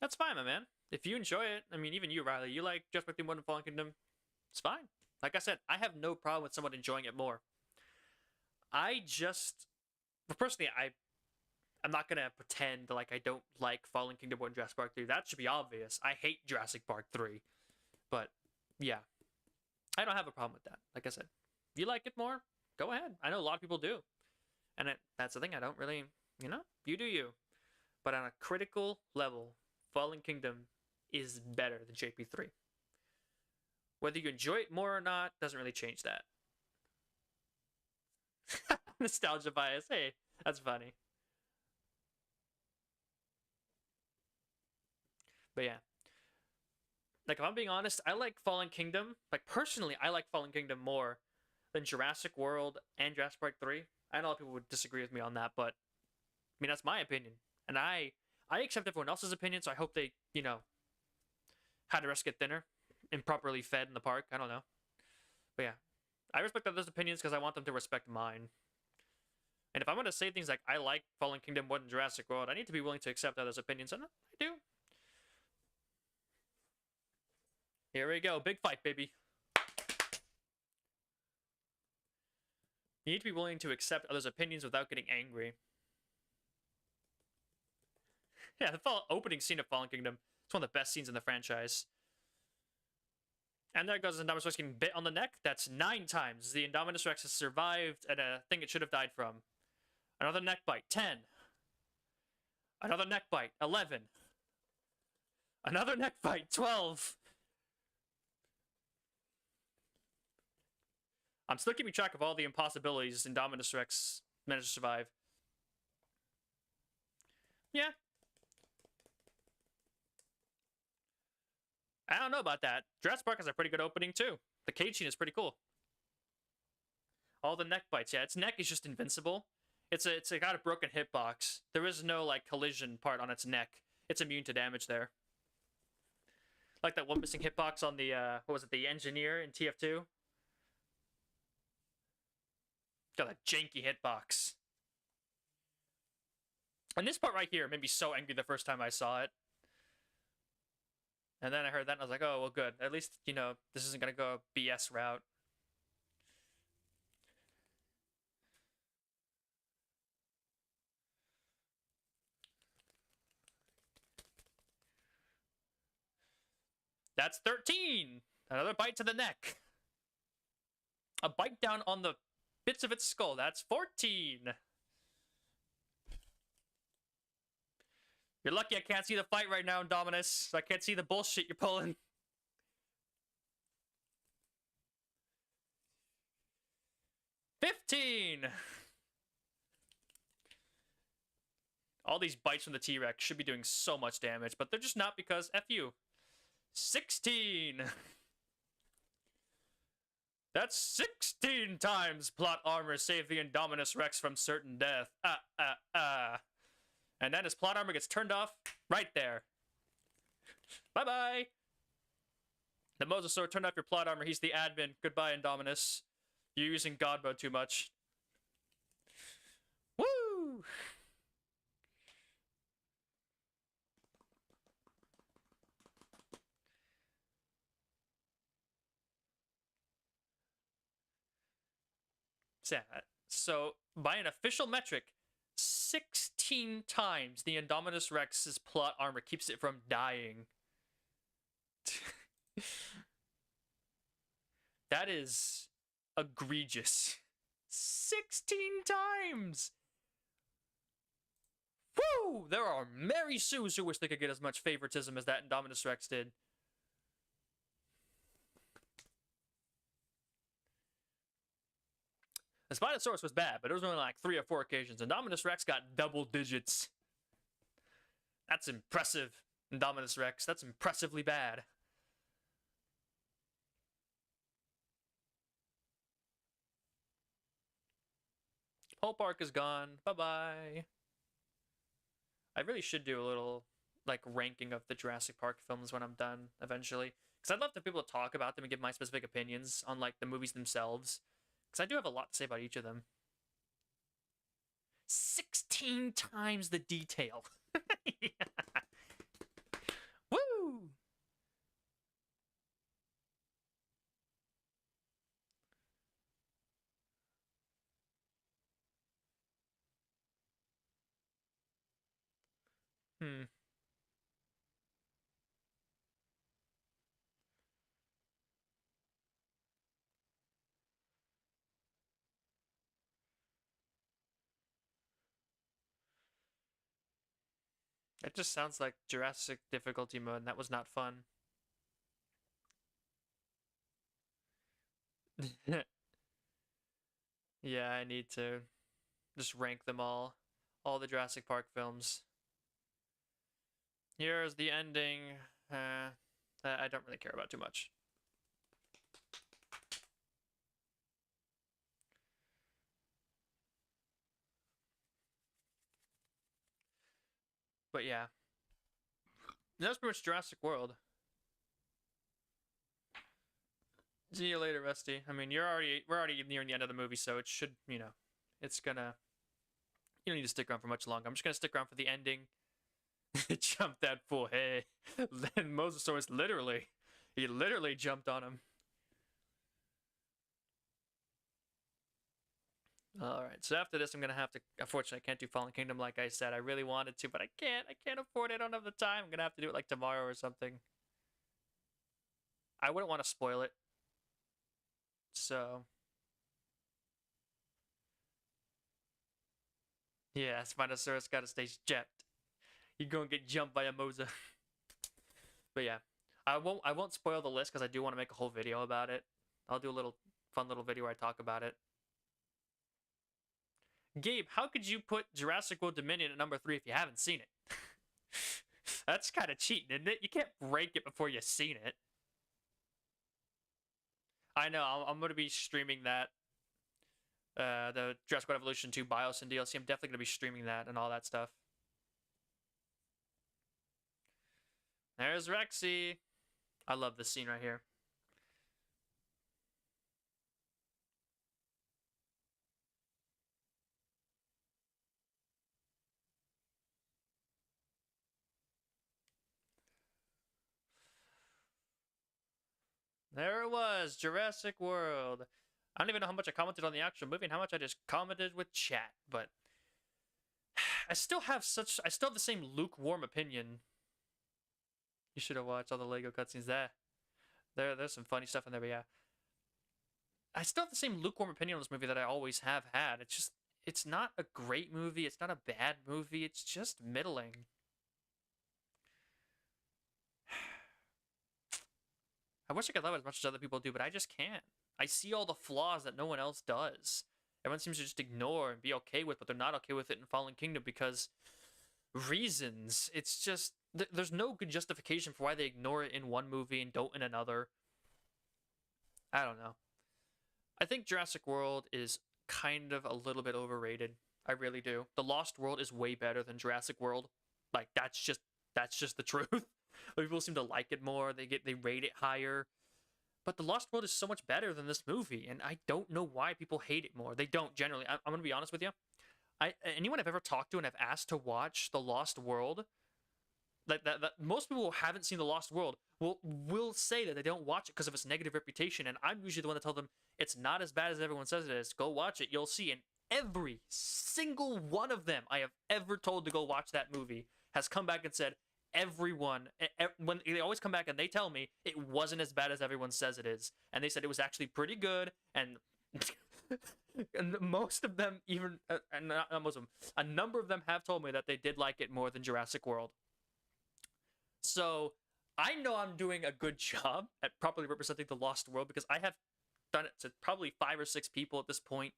That's fine, my man. If you enjoy it, I mean, even you, Riley, you like Just Like the One Fallen Kingdom, it's fine. Like I said, I have no problem with someone enjoying it more. I just, personally, I'm not gonna pretend like I don't like Fallen Kingdom more than Jurassic Park 3. That should be obvious. I hate Jurassic Park 3. But, yeah. I don't have a problem with that. Like I said, if you like it more, go ahead. I know a lot of people do. And that's the thing, I don't really, you know, you do you. But on a critical level, Fallen Kingdom is better than JP3. Whether you enjoy it more or not doesn't really change that. Nostalgia bias. Hey, that's funny. But yeah. Like, if I'm being honest, I like Fallen Kingdom. Like, personally, I like Fallen Kingdom more than Jurassic World and Jurassic Park 3. I know a lot of people would disagree with me on that, but I mean, that's my opinion. And I accept everyone else's opinion, so I hope they, you know, had the rest get thinner, improperly fed in the park. I don't know. But yeah, I respect others' opinions because I want them to respect mine. And if I'm going to say things like, I like Fallen Kingdom more than Jurassic World, I need to be willing to accept others' opinions, and I do. Here we go. Big fight, baby. You need to be willing to accept others' opinions without getting angry. Yeah, the opening scene of Fallen Kingdom. It's one of the best scenes in the franchise. And there goes Indominus Rex getting bit on the neck. That's 9 times. The Indominus Rex has survived at a thing it should have died from. Another neck bite. 10. Another neck bite. 11. Another neck bite. 12. I'm still keeping track of all the impossibilities Indominus Rex managed to survive. Yeah. I don't know about that. Jurassic Park has a pretty good opening, too. The cage scene is pretty cool. All the neck bites. Yeah, its neck is just invincible. It's got a broken hitbox. There is no, like, collision part on its neck. It's immune to damage there. Like that one missing hitbox on the, what was it, the engineer in TF2? Got a janky hitbox. And this part right here made me so angry the first time I saw it. And then I heard that and I was like, oh, well, good. At least, you know, this isn't going to go a BS route. That's 13! Another bite to the neck. A bite down on the bits of its skull. That's 14! You're lucky I can't see the fight right now, Indominus. I can't see the bullshit you're pulling. $15! All these bites from the T-Rex should be doing so much damage, but they're just not because F you. 16! That's 16 times plot armor saved the Indominus Rex from certain death. And then his plot armor gets turned off right there. Bye-bye! The Mosasaur turned off your plot armor. He's the admin. Goodbye, Indominus. You're using God mode too much. Woo! So, by an official metric, 16 times the Indominus Rex's plot armor keeps it from dying. That is egregious. 16 times! Woo! There are Mary Sues who wish they could get as much favoritism as that Indominus Rex did. The Spinosaurus was bad, but it was only like 3 or 4 occasions. Indominus Rex got double digits. That's impressive, Indominus Rex. That's impressively bad. Whole park is gone. Bye-bye. I really should do a little, like, ranking of the Jurassic Park films when I'm done, eventually. Because I'd love to be able to talk about them and give my specific opinions on, like, the movies themselves. Because I do have a lot to say about each of them. 16 times the detail. Yeah. Woo! It just sounds like Jurassic difficulty mode, and that was not fun. Yeah, I need to just rank them all. All the Jurassic Park films. Here's the ending. I don't really care about too much. But yeah, that's pretty much Jurassic World. See you later, Rusty. I mean, we're already nearing the end of the movie, so it should, it's gonna. You don't need to stick around for much longer. I'm just gonna stick around for the ending. Jump that fool! Hey, then Mosasaurus he literally jumped on him. Alright, so after this, I'm gonna have to. Unfortunately, I can't do Fallen Kingdom like I said. I really wanted to, but I can't. I can't afford it. I don't have the time. I'm gonna have to do it like tomorrow or something. I wouldn't want to spoil it. So. Yeah, Spinosaurus gotta stay jacked. You're gonna get jumped by a Mosa. But yeah. I won't spoil the list because I do want to make a whole video about it. I'll do a fun little video where I talk about it. Gabe, how could you put Jurassic World Dominion at number 3 if you haven't seen it? That's kind of cheating, isn't it? You can't break it before you've seen it. I know, I'm going to be streaming that. The Jurassic World Evolution 2 BIOS and DLC. I'm definitely going to be streaming that and all that stuff. There's Rexy. I love this scene right here. There it was, Jurassic World. I don't even know how much I commented on the actual movie and how much I just commented with chat, but I still have the same lukewarm opinion. You should have watched all the Lego cutscenes there. There's some funny stuff in there, but yeah. I still have the same lukewarm opinion on this movie that I always have had. It's not a great movie, it's not a bad movie, it's just middling. I wish I could love it as much as other people do, but I just can't. I see all the flaws that no one else does. Everyone seems to just ignore and be okay with, but they're not okay with it in Fallen Kingdom because reasons. It's just, there's no good justification for why they ignore it in one movie and don't in another. I don't know. I think Jurassic World is kind of a little bit overrated. I really do. The Lost World is way better than Jurassic World. Like, that's just the truth. People seem to like it more. They rate it higher. But The Lost World is so much better than this movie, and I don't know why people hate it more. They don't, generally. I'm going to be honest with you. Anyone I've ever talked to and have asked to watch The Lost World, that most people who haven't seen The Lost World will say that they don't watch it because of its negative reputation, and I'm usually the one to tell them it's not as bad as everyone says it is. Go watch it. You'll see. And every single one of them I have ever told to go watch that movie has come back and said, everyone, when they always come back and they tell me it wasn't as bad as everyone says it is, and they said it was actually pretty good, and and most of them, even not most of them, a number of them have told me that they did like it more than Jurassic World. So I know I'm doing a good job at properly representing the Lost World because I have done it to probably 5 or 6 people at this point,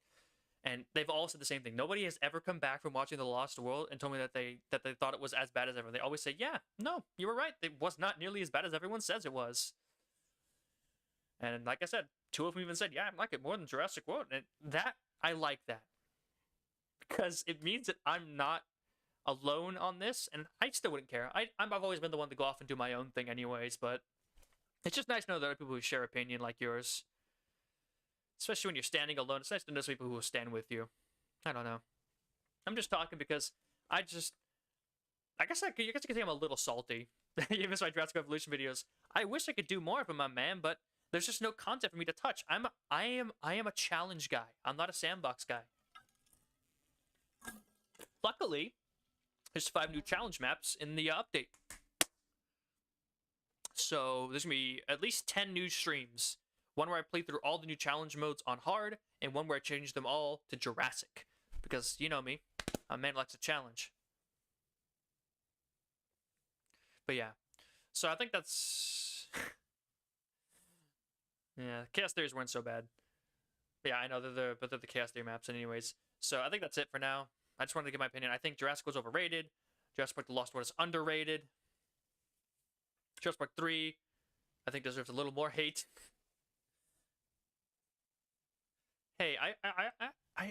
and they've all said the same thing. Nobody has ever come back from watching The Lost World and told me that they thought it was as bad as everyone. They always say, yeah, no, you were right. It was not nearly as bad as everyone says it was. And like I said, 2 of them even said, yeah, I like it more than Jurassic World. And I like that. Because it means that I'm not alone on this, and I still wouldn't care. I've always been the one to go off and do my own thing anyways, but it's just nice to know there are people who share opinion like yours. Especially when you're standing alone. It's nice to know people who will stand with you. I don't know. I'm just talking because I guess you can think I'm a little salty. You missed my Jurassic Evolution videos. I wish I could do more of them, my man, but there's just no content for me to touch. I am a challenge guy. I'm not a sandbox guy. Luckily, there's 5 new challenge maps in the update. So there's gonna be at least 10 new streams. One where I play through all the new challenge modes on hard, and one where I change them all to Jurassic. Because, you know me, a man likes a challenge. But yeah. So I think that's... yeah, Chaos Theories weren't so bad. But yeah, I know, they're the Chaos Theory maps anyways. So I think that's it for now. I just wanted to give my opinion. I think Jurassic was overrated. Jurassic Park The Lost World is underrated. Jurassic Park 3, I think deserves a little more hate. Hey,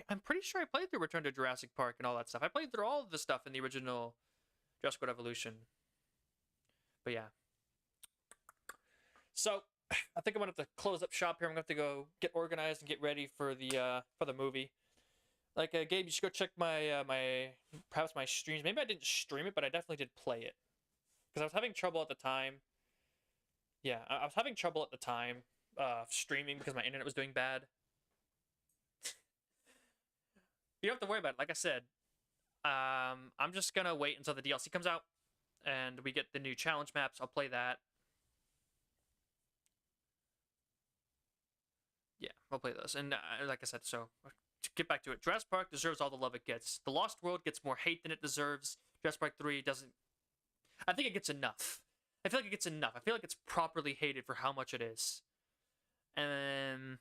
I'm pretty sure I played through Return to Jurassic Park and all that stuff. I played through all of the stuff in the original Jurassic World Evolution. But yeah. So I think I'm gonna have to close up shop here. I'm gonna have to go get organized and get ready for the movie. Like Gabe, you should go check my perhaps my streams. Maybe I didn't stream it, but I definitely did play it because I was having trouble at the time. Yeah, I was having trouble at the time streaming because my internet was doing bad. You don't have to worry about it. Like I said, I'm just gonna wait until the DLC comes out and we get the new challenge maps. I'll play that. Yeah, I'll play those. And like I said, so to get back to it, Jurassic Park deserves all the love it gets. The Lost World gets more hate than it deserves. Jurassic Park 3 doesn't. I think it gets enough. I feel like it gets enough. I feel like it's properly hated for how much it is. And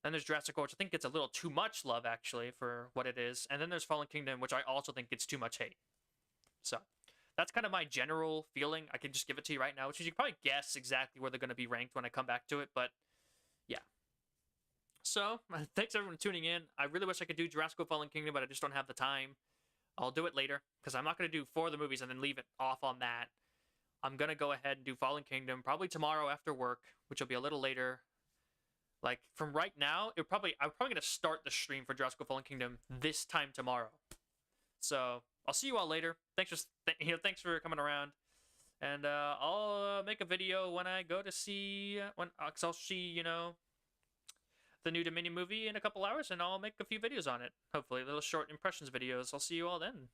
then there's Jurassic World, which I think gets a little too much love, actually, for what it is. And then there's Fallen Kingdom, which I also think gets too much hate. So that's kind of my general feeling. I can just give it to you right now, which is you can probably guess exactly where they're going to be ranked when I come back to it. But yeah. So thanks everyone for tuning in. I really wish I could do Jurassic World Fallen Kingdom, but I just don't have the time. I'll do it later because I'm not going to do 4 of the movies and then leave it off on that. I'm going to go ahead and do Fallen Kingdom probably tomorrow after work, which will be a little later. Like, from right now, I'm probably going to start the stream for Jurassic World Fallen Kingdom this time tomorrow. So, I'll see you all later. Thanks for coming around. And I'll make a video when I go to see, because I'll see, the new Dominion movie in a couple hours, and I'll make a few videos on it. Hopefully, little short impressions videos. I'll see you all then.